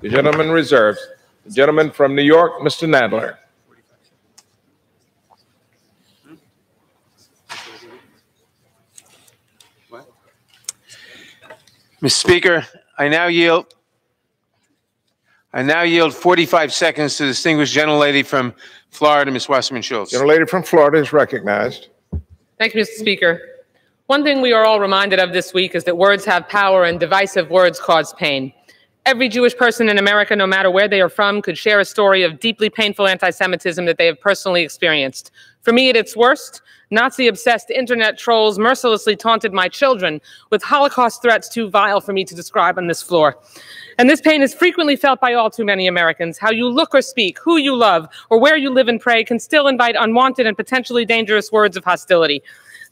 The gentleman reserves. The gentleman from New York, Mr. Nadler. Mr. Speaker, I now yield 45 seconds to the distinguished gentlelady from Florida, Ms. Wasserman Schultz. Gentlelady from Florida is recognized. Thank you, Mr. Speaker. One thing we are all reminded of this week is that words have power and divisive words cause pain. Every Jewish person in America, no matter where they are from, could share a story of deeply painful anti-Semitism that they have personally experienced. For me, at its worst, Nazi-obsessed internet trolls mercilessly taunted my children with Holocaust threats too vile for me to describe on this floor. And this pain is frequently felt by all too many Americans. How you look or speak, who you love, or where you live and pray can still invite unwanted and potentially dangerous words of hostility.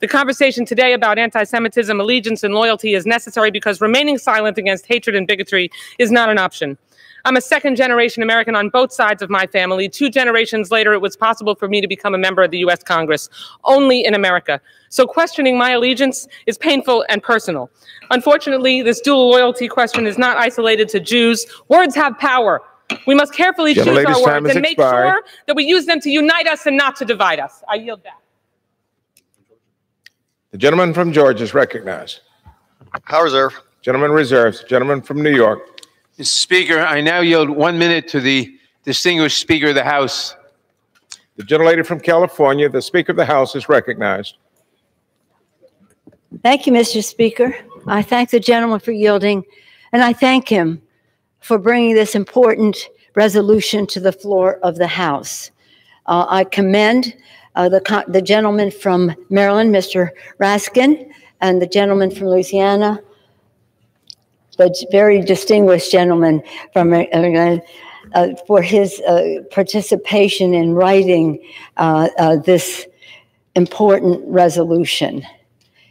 The conversation today about anti-Semitism, allegiance, and loyalty is necessary because remaining silent against hatred and bigotry is not an option. I'm a second-generation American on both sides of my family. 2 generations later, it was possible for me to become a member of the U.S. Congress, only in America. So questioning my allegiance is painful and personal. Unfortunately, this dual loyalty question is not isolated to Jews. Words have power. We must carefully choose our words and make sure that we use them to unite us and not to divide us. I yield back. The gentleman from Georgia is recognized. House Reserve. Gentleman reserves. Gentleman from New York. Mr. Speaker, I now yield 1 minute to the distinguished Speaker of the House. The gentlelady from California, the Speaker of the House, is recognized. Thank you, Mr. Speaker. I thank the gentleman for yielding, and I thank him for bringing this important resolution to the floor of the House. I commend the gentleman from Maryland, Mr. Raskin, and the gentleman from Louisiana, the very distinguished gentleman from for his participation in writing this important resolution.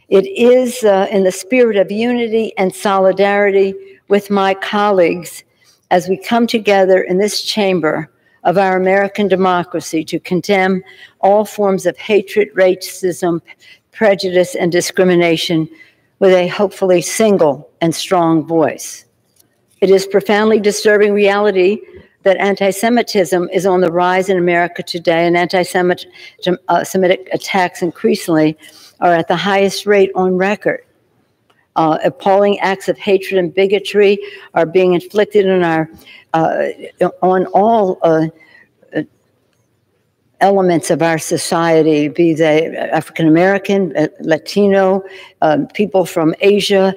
It is in the spirit of unity and solidarity with my colleagues as we come together in this chamber of our American democracy to condemn all forms of hatred, racism, prejudice, and discrimination with a hopefully single and strong voice. It is profoundly disturbing reality that anti-Semitism is on the rise in America today, and anti-Semitic attacks increasingly are at the highest rate on record. Appalling acts of hatred and bigotry are being inflicted on all elements of our society, be they African American, Latino, people from Asia,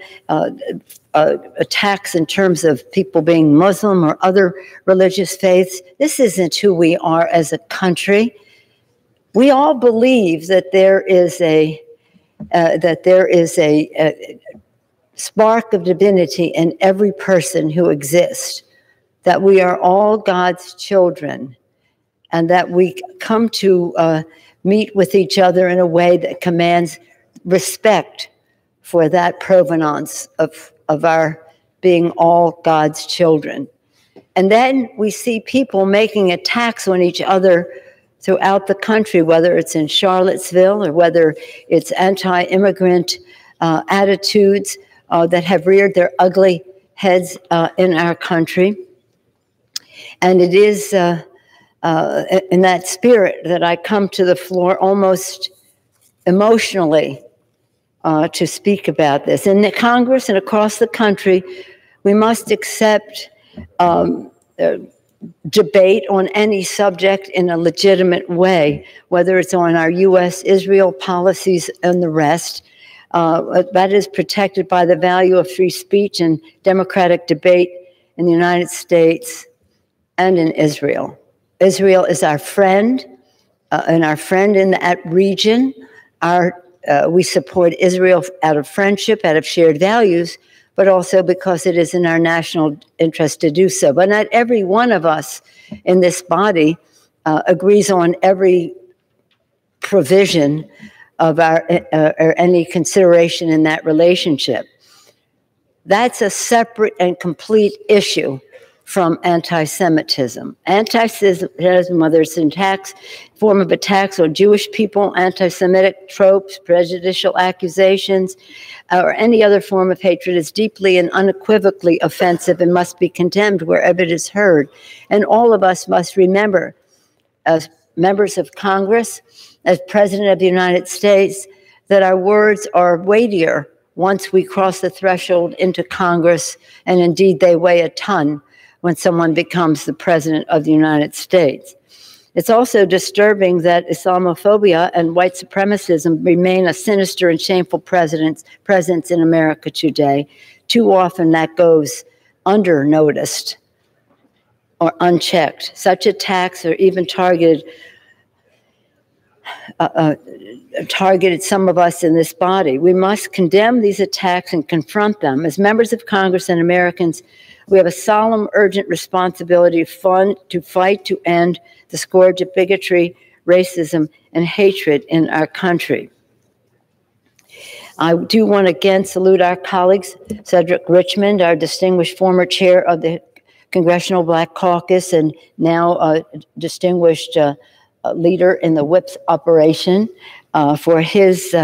attacks in terms of people being Muslim or other religious faiths. This isn't who we are as a country. We all believe that there is a spark of divinity in every person who exists, that we are all God's children, and that we come to meet with each other in a way that commands respect for that provenance of our being all God's children. And then we see people making attacks on each other throughout the country, whether it's in Charlottesville or whether it's anti-immigrant attitudes that have reared their ugly heads in our country. And it is in that spirit that I come to the floor almost emotionally to speak about this. In the Congress and across the country, we must accept debate on any subject in a legitimate way, whether it's on our U.S.-Israel policies and the rest. That is protected by the value of free speech and democratic debate in the United States and in Israel. Israel is our friend and our friend in that region. We support Israel out of friendship, out of shared values, but also because it is in our national interest to do so. But not every one of us in this body agrees on every provision of our or any consideration in that relationship. That's a separate and complete issue from anti-Semitism. Anti-Semitism, whether it's an form of attacks on Jewish people, anti-Semitic tropes, prejudicial accusations, or any other form of hatred, is deeply and unequivocally offensive and must be condemned wherever it is heard. And all of us must remember, as members of Congress, as President of the United States, that our words are weightier once we cross the threshold into Congress, and indeed they weigh a ton when someone becomes the President of the United States. It's also disturbing that Islamophobia and white supremacism remain a sinister and shameful presence in America today. Too often that goes under-noticed or unchecked. Such attacks are even targeted some of us in this body. We must condemn these attacks and confront them. As members of Congress and Americans, we have a solemn, urgent responsibility to fight to end the scourge of bigotry, racism, and hatred in our country. I do want to again salute our colleagues, Cedric Richmond, our distinguished former chair of the Congressional Black Caucus and now a distinguished leader in the WHIPS operation, for his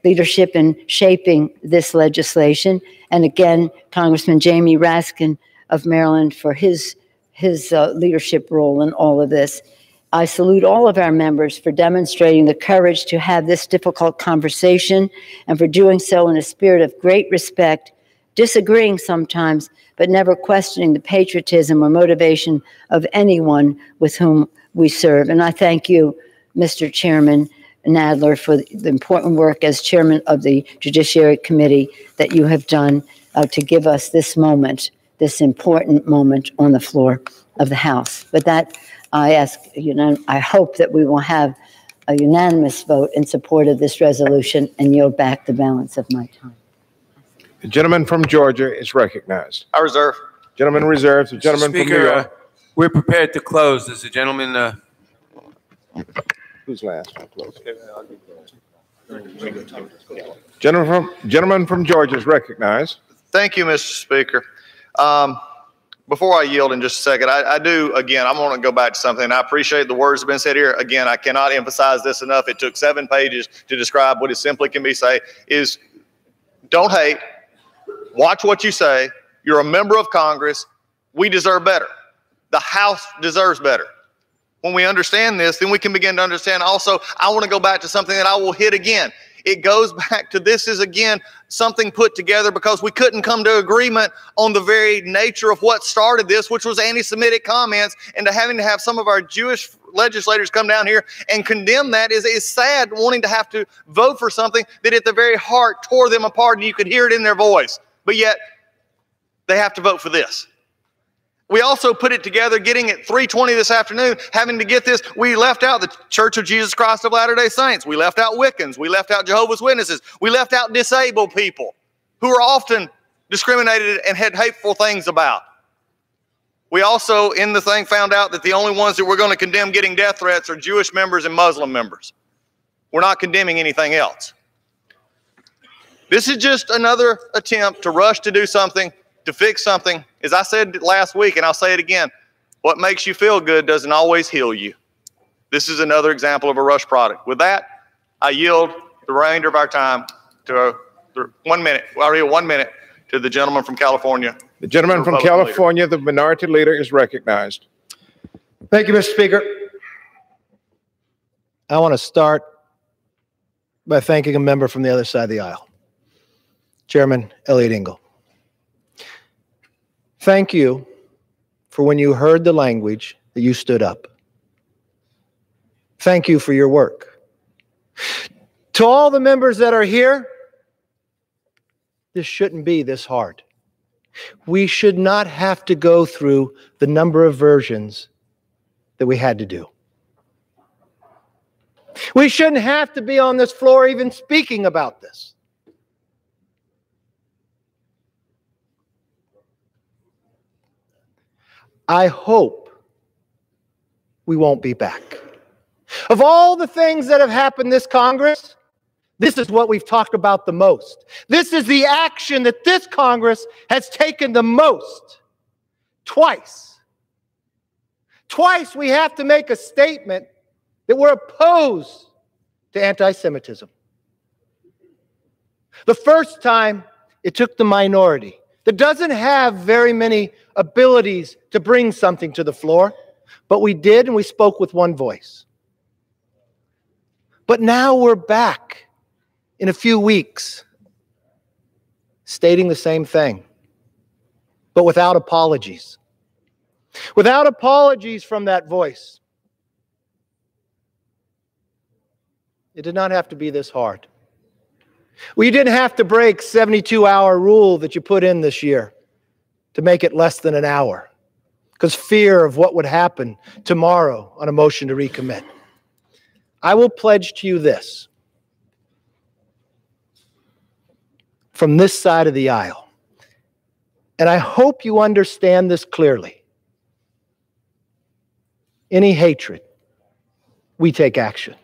leadership in shaping this legislation. And again, Congressman Jamie Raskin of Maryland for his leadership role in all of this. I salute all of our members for demonstrating the courage to have this difficult conversation and for doing so in a spirit of great respect, disagreeing sometimes, but never questioning the patriotism or motivation of anyone with whom we serve. And I thank you, Mr. Chairman Nadler, for the important work as chairman of the Judiciary Committee that you have done to give us this moment, this important moment on the floor of the House. With that, I hope that we will have a unanimous vote in support of this resolution and yield back the balance of my time. The gentleman from Georgia is recognized. I reserve. Gentleman reserves. The gentleman from New York. We're prepared to close. Does the gentleman... Who's last? Gentleman from Georgia is recognized. Thank you, Mr. Speaker. Before I yield in just a second, I do, again, I'm going to go back to something. I appreciate the words that have been said here. Again, I cannot emphasize this enough. It took 7 pages to describe what it simply can be say is don't hate, watch what you say. You're a member of Congress. We deserve better. The House deserves better. When we understand this, then we can begin to understand also, I want to go back to something that I will hit again. It goes back to this is, again, something put together because we couldn't come to agreement on the very nature of what started this, which was anti-Semitic comments, and to having to have some of our Jewish legislators come down here and condemn that is sad, wanting to have to vote for something that at the very heart tore them apart, and you could hear it in their voice. But yet, they have to vote for this. We also put it together, getting at 3:20 this afternoon, having to get this. We left out the Church of Jesus Christ of Latter-day Saints. We left out Wiccans. We left out Jehovah's Witnesses. We left out disabled people who are often discriminated and had hateful things about. We also, in the thing, found out that the only ones that we're going to condemn getting death threats are Jewish members and Muslim members. We're not condemning anything else. This is just another attempt to rush to do something, to fix something. As I said last week, and I'll say it again, what makes you feel good doesn't always heal you. This is another example of a rush product. With that, I yield the remainder of our time to 1 minute. I'll yield 1 minute to the gentleman from California. The gentleman from California, the minority leader, is recognized. Thank you, Mr. Speaker. I want to start by thanking a member from the other side of the aisle, Chairman Elliot Engel. Thank you for when you heard the language that you stood up. Thank you for your work. To all the members that are here, this shouldn't be this hard. We should not have to go through the number of versions that we had to do. We shouldn't have to be on this floor even speaking about this. I hope we won't be back. Of all the things that have happened this Congress, this is what we've talked about the most. This is the action that this Congress has taken the most. Twice. Twice we have to make a statement that we're opposed to anti-Semitism. The first time, it took the minority that doesn't have very many abilities to bring something to the floor, but we did, and we spoke with one voice. But now we're back in a few weeks. stating the same thing, but without apologies. Without apologies from that voice. It did not have to be this hard. Well, you didn't have to break 72-hour rule that you put in this year to make it less than an hour, because fear of what would happen tomorrow on a motion to recommit. I will pledge to you this. From this side of the aisle, and I hope you understand this clearly. Any hatred, we take action.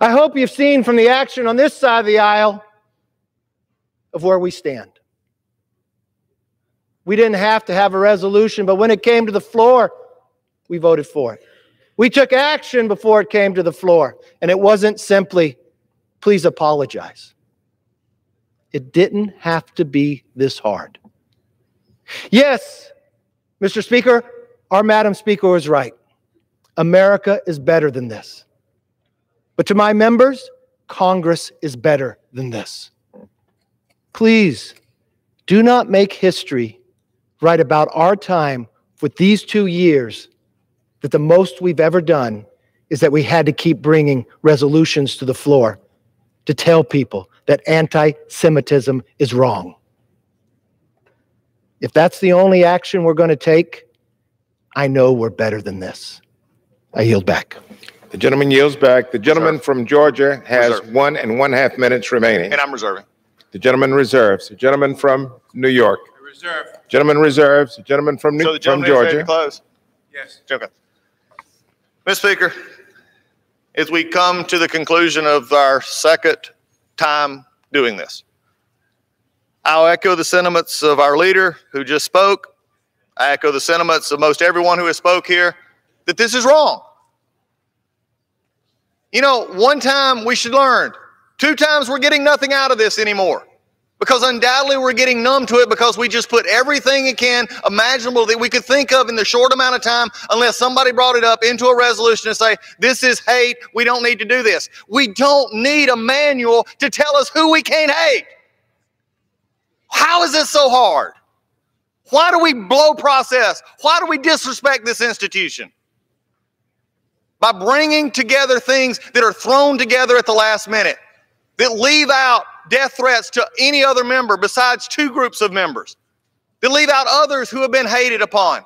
I hope you've seen from the action on this side of the aisle of where we stand. We didn't have to have a resolution, but when it came to the floor, we voted for it. We took action before it came to the floor, and it wasn't simply, please apologize. It didn't have to be this hard. Yes, Mr. Speaker, our Madam Speaker was right. America is better than this. But to my members, Congress is better than this. Please do not make history right about our time with these 2 years that the most we've ever done is that we had to keep bringing resolutions to the floor to tell people that anti-Semitism is wrong. If that's the only action we're going to take, I know we're better than this. I yield back. The gentleman yields back. The gentleman from Georgia has 1.5 minutes remaining. And I'm reserving. The gentleman reserves. The gentleman from New York. Reserve. Gentleman reserves. The gentleman from So the gentleman is ready to close? Yes. Okay. Mr. Speaker, as we come to the conclusion of our second time doing this, I'll echo the sentiments of our leader who just spoke. I echo the sentiments of most everyone who has spoke here, that this is wrong. You know, one time we should learn. 2 times we're getting nothing out of this anymore. Because undoubtedly we're getting numb to it because we just put everything it can imaginable that we could think of in the short amount of time, unless somebody brought it up, into a resolution and say, this is hate, we don't need to do this. We don't need a manual to tell us who we can't hate. How is this so hard? Why do we blow process? Why do we disrespect this institution? By bringing together things that are thrown together at the last minute, that leave out death threats to any other member besides 2 groups of members, that leave out others who have been hated upon.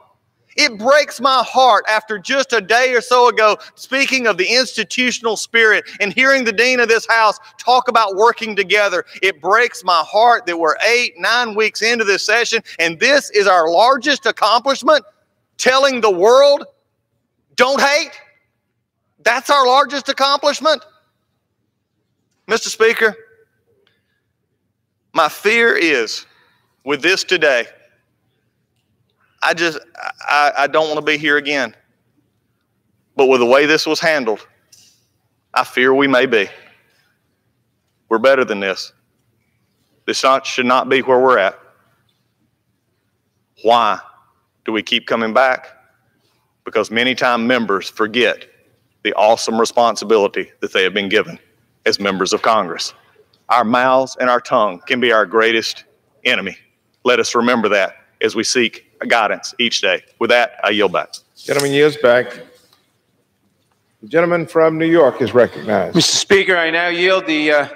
It breaks my heart after just a day or so ago, speaking of the institutional spirit and hearing the dean of this house talk about working together. It breaks my heart that we're 8-9 weeks into this session, and this is our largest accomplishment, telling the world, don't hate. That's our largest accomplishment. Mr. Speaker, my fear is with this today, I don't want to be here again. But with the way this was handled, I fear we may be. We're better than this. This should not be where we're at. Why do we keep coming back? Because many times members forget the awesome responsibility that they have been given as members of Congress. Our mouths and our tongue can be our greatest enemy. Let us remember that as we seek guidance each day. With that, I yield back. Gentleman yields back. The gentleman from New York is recognized. Mr. Speaker, I now yield the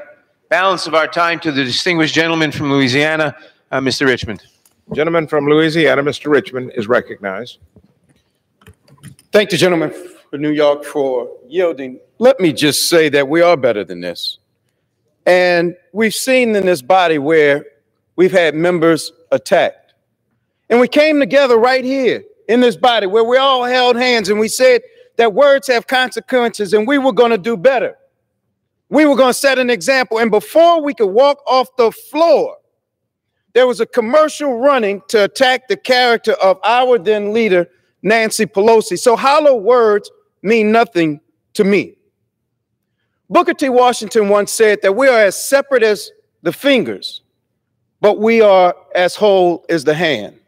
balance of our time to the distinguished gentleman from Louisiana, Mr. Richmond. Gentleman from Louisiana, Mr. Richmond, is recognized. Thank the gentleman from New York for yielding. Let me just say that we are better than this. And we've seen in this body where we've had members attacked. And we came together right here in this body where we all held hands and we said that words have consequences and we were going to do better. We were going to set an example. And before we could walk off the floor, there was a commercial running to attack the character of our then leader, Nancy Pelosi. So hollow words mean nothing to me. Booker T. Washington once said that we are as separate as the fingers, but we are as whole as the hand.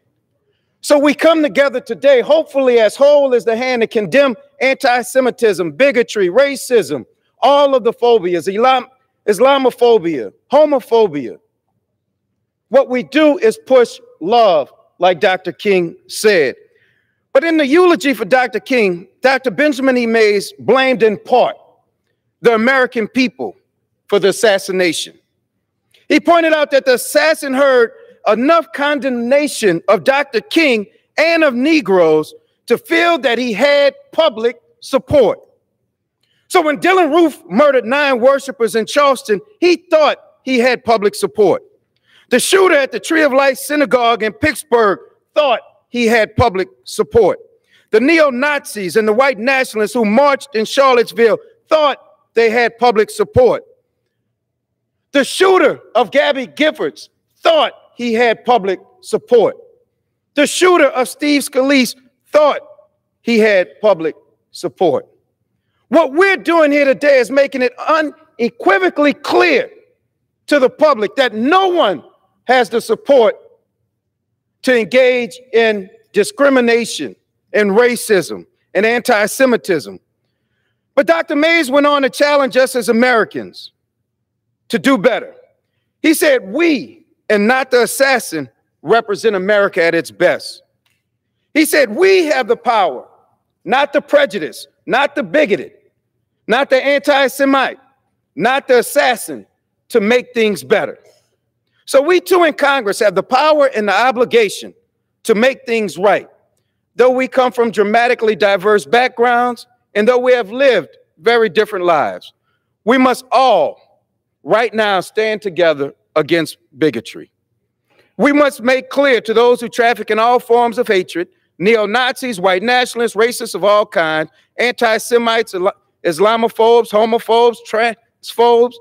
So we come together today, hopefully as whole as the hand, to condemn anti-Semitism, bigotry, racism, all of the phobias, Islamophobia, homophobia. What we do is push love, like Dr. King said. But in the eulogy for Dr. King, Dr. Benjamin E. Mays blamed in part the American people for the assassination. He pointed out that the assassin heard enough condemnation of Dr. King and of Negroes to feel that he had public support. So when Dylann Roof murdered 9 worshipers in Charleston, he thought he had public support. The shooter at the Tree of Life Synagogue in Pittsburgh thought he had public support. The neo-Nazis and the white nationalists who marched in Charlottesville thought they had public support. The shooter of Gabby Giffords thought he had public support. The shooter of Steve Scalise thought he had public support. What we're doing here today is making it unequivocally clear to the public that no one has the support to engage in discrimination and racism and anti-Semitism. But Dr. Mays went on to challenge us as Americans to do better. He said, we, and not the assassin, represent America at its best. He said, we have the power, not the prejudice, not the bigoted, not the anti-Semite, not the assassin, to make things better. So we too in Congress have the power and the obligation to make things right. Though we come from dramatically diverse backgrounds and though we have lived very different lives, we must all right now stand together against bigotry. We must make clear to those who traffic in all forms of hatred, neo-Nazis, white nationalists, racists of all kinds, anti-Semites, Islamophobes, homophobes, transphobes,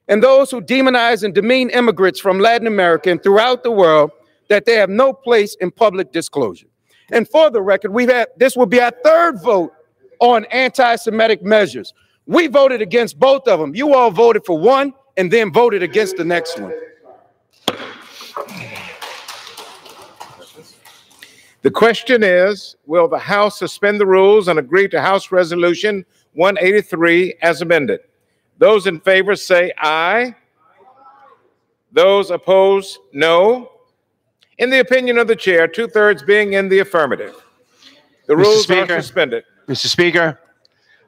and those who demonize and demean immigrants from Latin America and throughout the world, that they have no place in public disclosure. And for the record, this will be our 3rd vote on anti-Semitic measures. We voted against both of them. You all voted for one and then voted against the next one. The question is, will the House suspend the rules and agree to House Resolution 183 as amended? Those in favor say aye. Those opposed, no. In the opinion of the chair, 2/3 being in the affirmative, the rules are suspended. Mr. Speaker,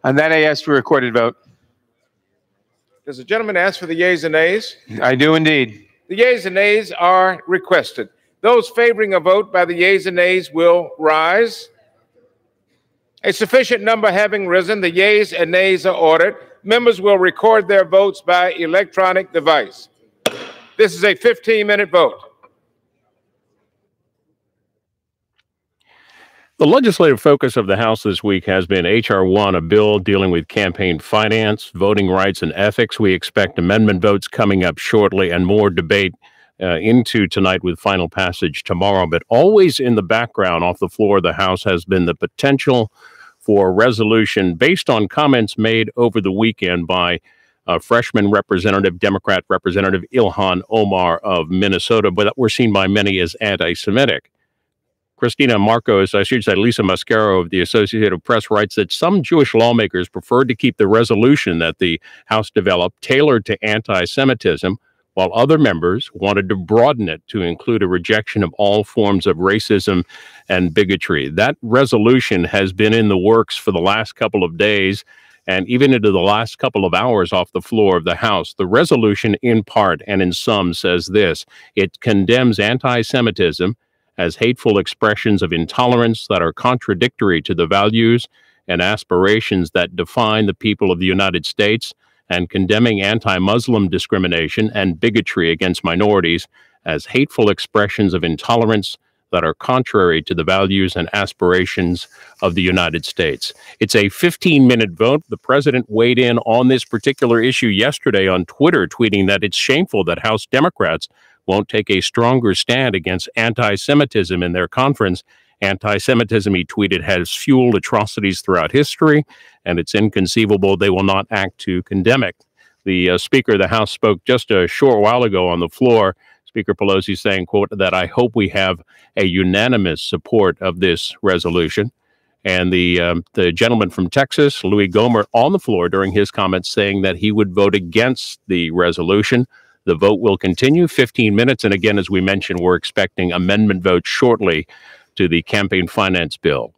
on that I ask for a recorded vote. Does the gentleman ask for the yeas and nays? I do indeed. The yeas and nays are requested. Those favoring a vote by the yeas and nays will rise. A sufficient number having risen, the yeas and nays are ordered. Members will record their votes by electronic device. This is a 15-minute vote. The legislative focus of the House this week has been H.R. 1, a bill dealing with campaign finance, voting rights, and ethics. We expect amendment votes coming up shortly and more debate into tonight with final passage tomorrow. But always in the background off the floor of the House has been the potential for resolution based on comments made over the weekend by freshman representative, Democrat Representative Ilhan Omar of Minnesota, but that were seen by many as anti-Semitic. Christina Marcos, I should say Lisa Mascaro of the Associated Press, writes that some Jewish lawmakers preferred to keep the resolution that the House developed tailored to anti-Semitism, while other members wanted to broaden it to include a rejection of all forms of racism and bigotry. That resolution has been in the works for the last couple of days and even into the last couple of hours off the floor of the House. The resolution, in part and in sum, says this: it condemns anti-Semitism as hateful expressions of intolerance that are contradictory to the values and aspirations that define the people of the United States, and condemning anti-Muslim discrimination and bigotry against minorities as hateful expressions of intolerance that are contrary to the values and aspirations of the United States. It's a 15-minute vote. The president weighed in on this particular issue yesterday on Twitter, tweeting that it's shameful that House Democrats won't take a stronger stand against anti-Semitism in their conference. Anti-Semitism, he tweeted, has fueled atrocities throughout history, and it's inconceivable they will not act to condemn it. The Speaker of the House spoke just a short while ago on the floor, Speaker Pelosi, saying, quote, that I hope we have a unanimous support of this resolution. And the gentleman from Texas, Louis Gohmert, on the floor during his comments saying that he would vote against the resolution. The vote will continue 15 minutes. And again, as we mentioned, we're expecting amendment votes shortly to the campaign finance bill.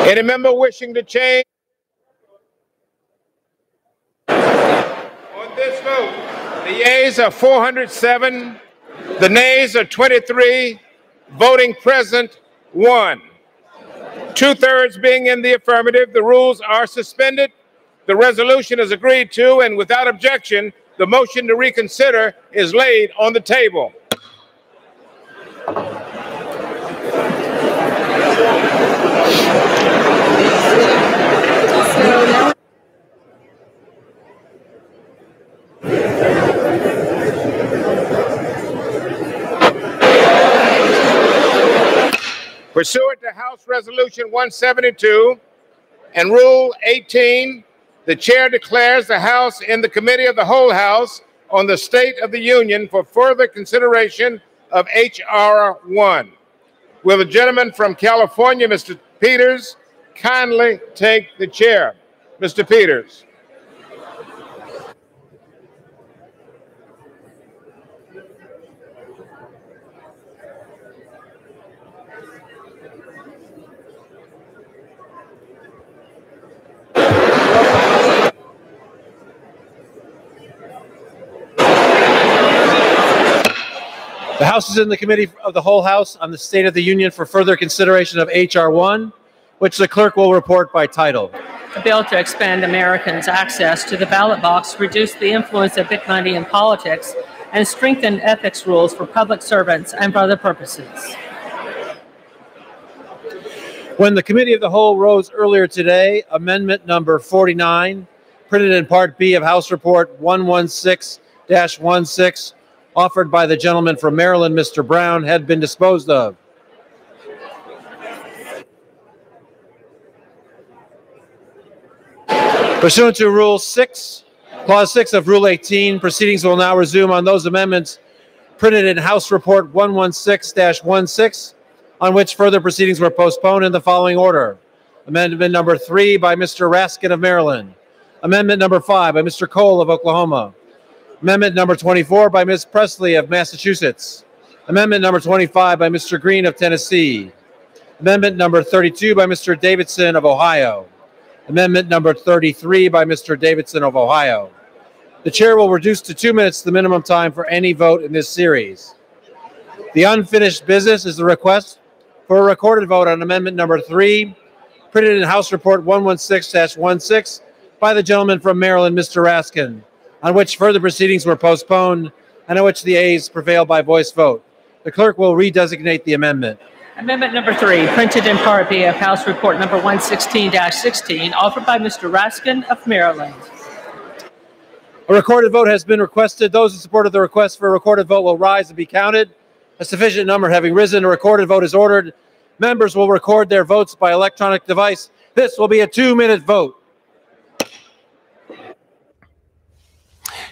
Any member wishing to change? On this vote, the yeas are 407, the nays are 23, voting present 1. 2/3 being in the affirmative, the rules are suspended. The resolution is agreed to, and without objection, the motion to reconsider is laid on the table. Pursuant to House Resolution 172 and Rule 18, the chair declares the House in the Committee of the Whole House on the State of the Union for further consideration of H.R. 1. Will the gentleman from California, Mr. Peters, kindly take the chair? Mr. Peters. The House is in the Committee of the Whole House on the State of the Union for further consideration of H.R. 1, which the clerk will report by title. A bill to expand Americans' access to the ballot box, reduce the influence of big money in politics, and strengthen ethics rules for public servants and for other purposes. When the Committee of the Whole rose earlier today, Amendment number 49, printed in Part B of House Report 116-16, offered by the gentleman from Maryland, Mr. Brown, had been disposed of. Pursuant to Rule 6, Clause 6 of Rule 18, proceedings will now resume on those amendments printed in House Report 116-16, on which further proceedings were postponed in the following order. Amendment number 3 by Mr. Raskin of Maryland. Amendment number 5 by Mr. Cole of Oklahoma. Amendment number 24 by Ms. Presley of Massachusetts. Amendment number 25 by Mr. Green of Tennessee. Amendment number 32 by Mr. Davidson of Ohio. Amendment number 33 by Mr. Davidson of Ohio. The chair will reduce to 2 minutes the minimum time for any vote in this series. The unfinished business is the request for a recorded vote on Amendment number 3, printed in House Report 116-16 by the gentleman from Maryland, Mr. Raskin, on which further proceedings were postponed and on which the ayes prevailed by voice vote. The clerk will redesignate the amendment. Amendment number 3, printed in Part B of House Report number 116-16, offered by Mr. Raskin of Maryland. A recorded vote has been requested. Those in support of the request for a recorded vote will rise and be counted. A sufficient number having risen, a recorded vote is ordered. Members will record their votes by electronic device. This will be a 2-minute vote.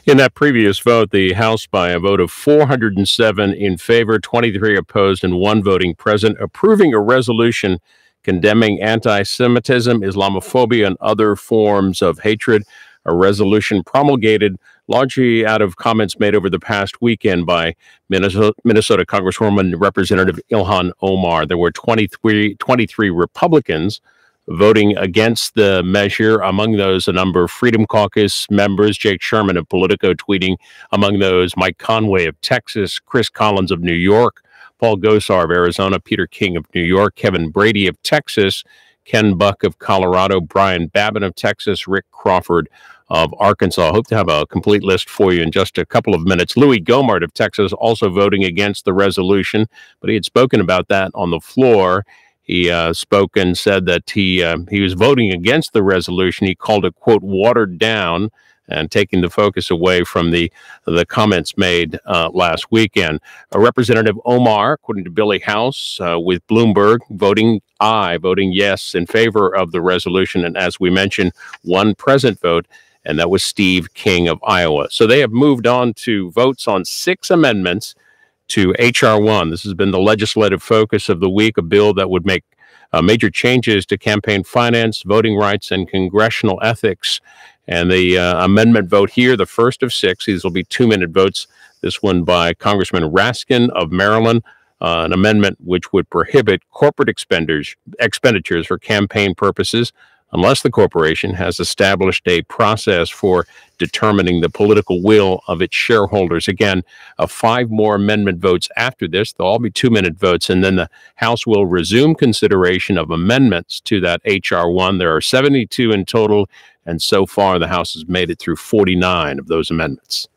In that previous vote, the House, by a vote of 407 in favor, 23 opposed, and 1 voting present, approving a resolution Condemning Anti-Semitism, Islamophobia, and Other Forms of Hatred, a resolution promulgated largely out of comments made over the past weekend by Minnesota Congresswoman Representative Ilhan Omar. There were 23 Republicans voting against the measure. Among those, a number of Freedom Caucus members, Jake Sherman of Politico tweeting among those, Mike Conway of Texas, Chris Collins of New York, Paul Gosar of Arizona, Peter King of New York, Kevin Brady of Texas, Ken Buck of Colorado, Brian Babin of Texas, Rick Crawford of Arkansas. I hope to have a complete list for you in just a couple of minutes. Louis Gohmert of Texas also voting against the resolution, but he had spoken about that on the floor. He spoke and said that he was voting against the resolution. He called it, quote, watered down, and taking the focus away from the comments made last weekend. Representative Omar, according to Billy House, with Bloomberg, voting yes in favor of the resolution. And as we mentioned, one present vote, and that was Steve King of Iowa. So they have moved on to votes on 6 amendments to H.R. 1. This has been the legislative focus of the week, a bill that would make major changes to campaign finance, voting rights, and congressional ethics. And the amendment vote here, the first of 6, these will be 2-minute votes. This one by Congressman Raskin of Maryland, an amendment which would prohibit corporate expenditures for campaign purposes unless the corporation has established a process for determining the political will of its shareholders. Again, 5 more amendment votes after this. They'll all be 2-minute votes, and then the House will resume consideration of amendments to that H.R. 1. There are 72 in total, and so far the House has made it through 49 of those amendments.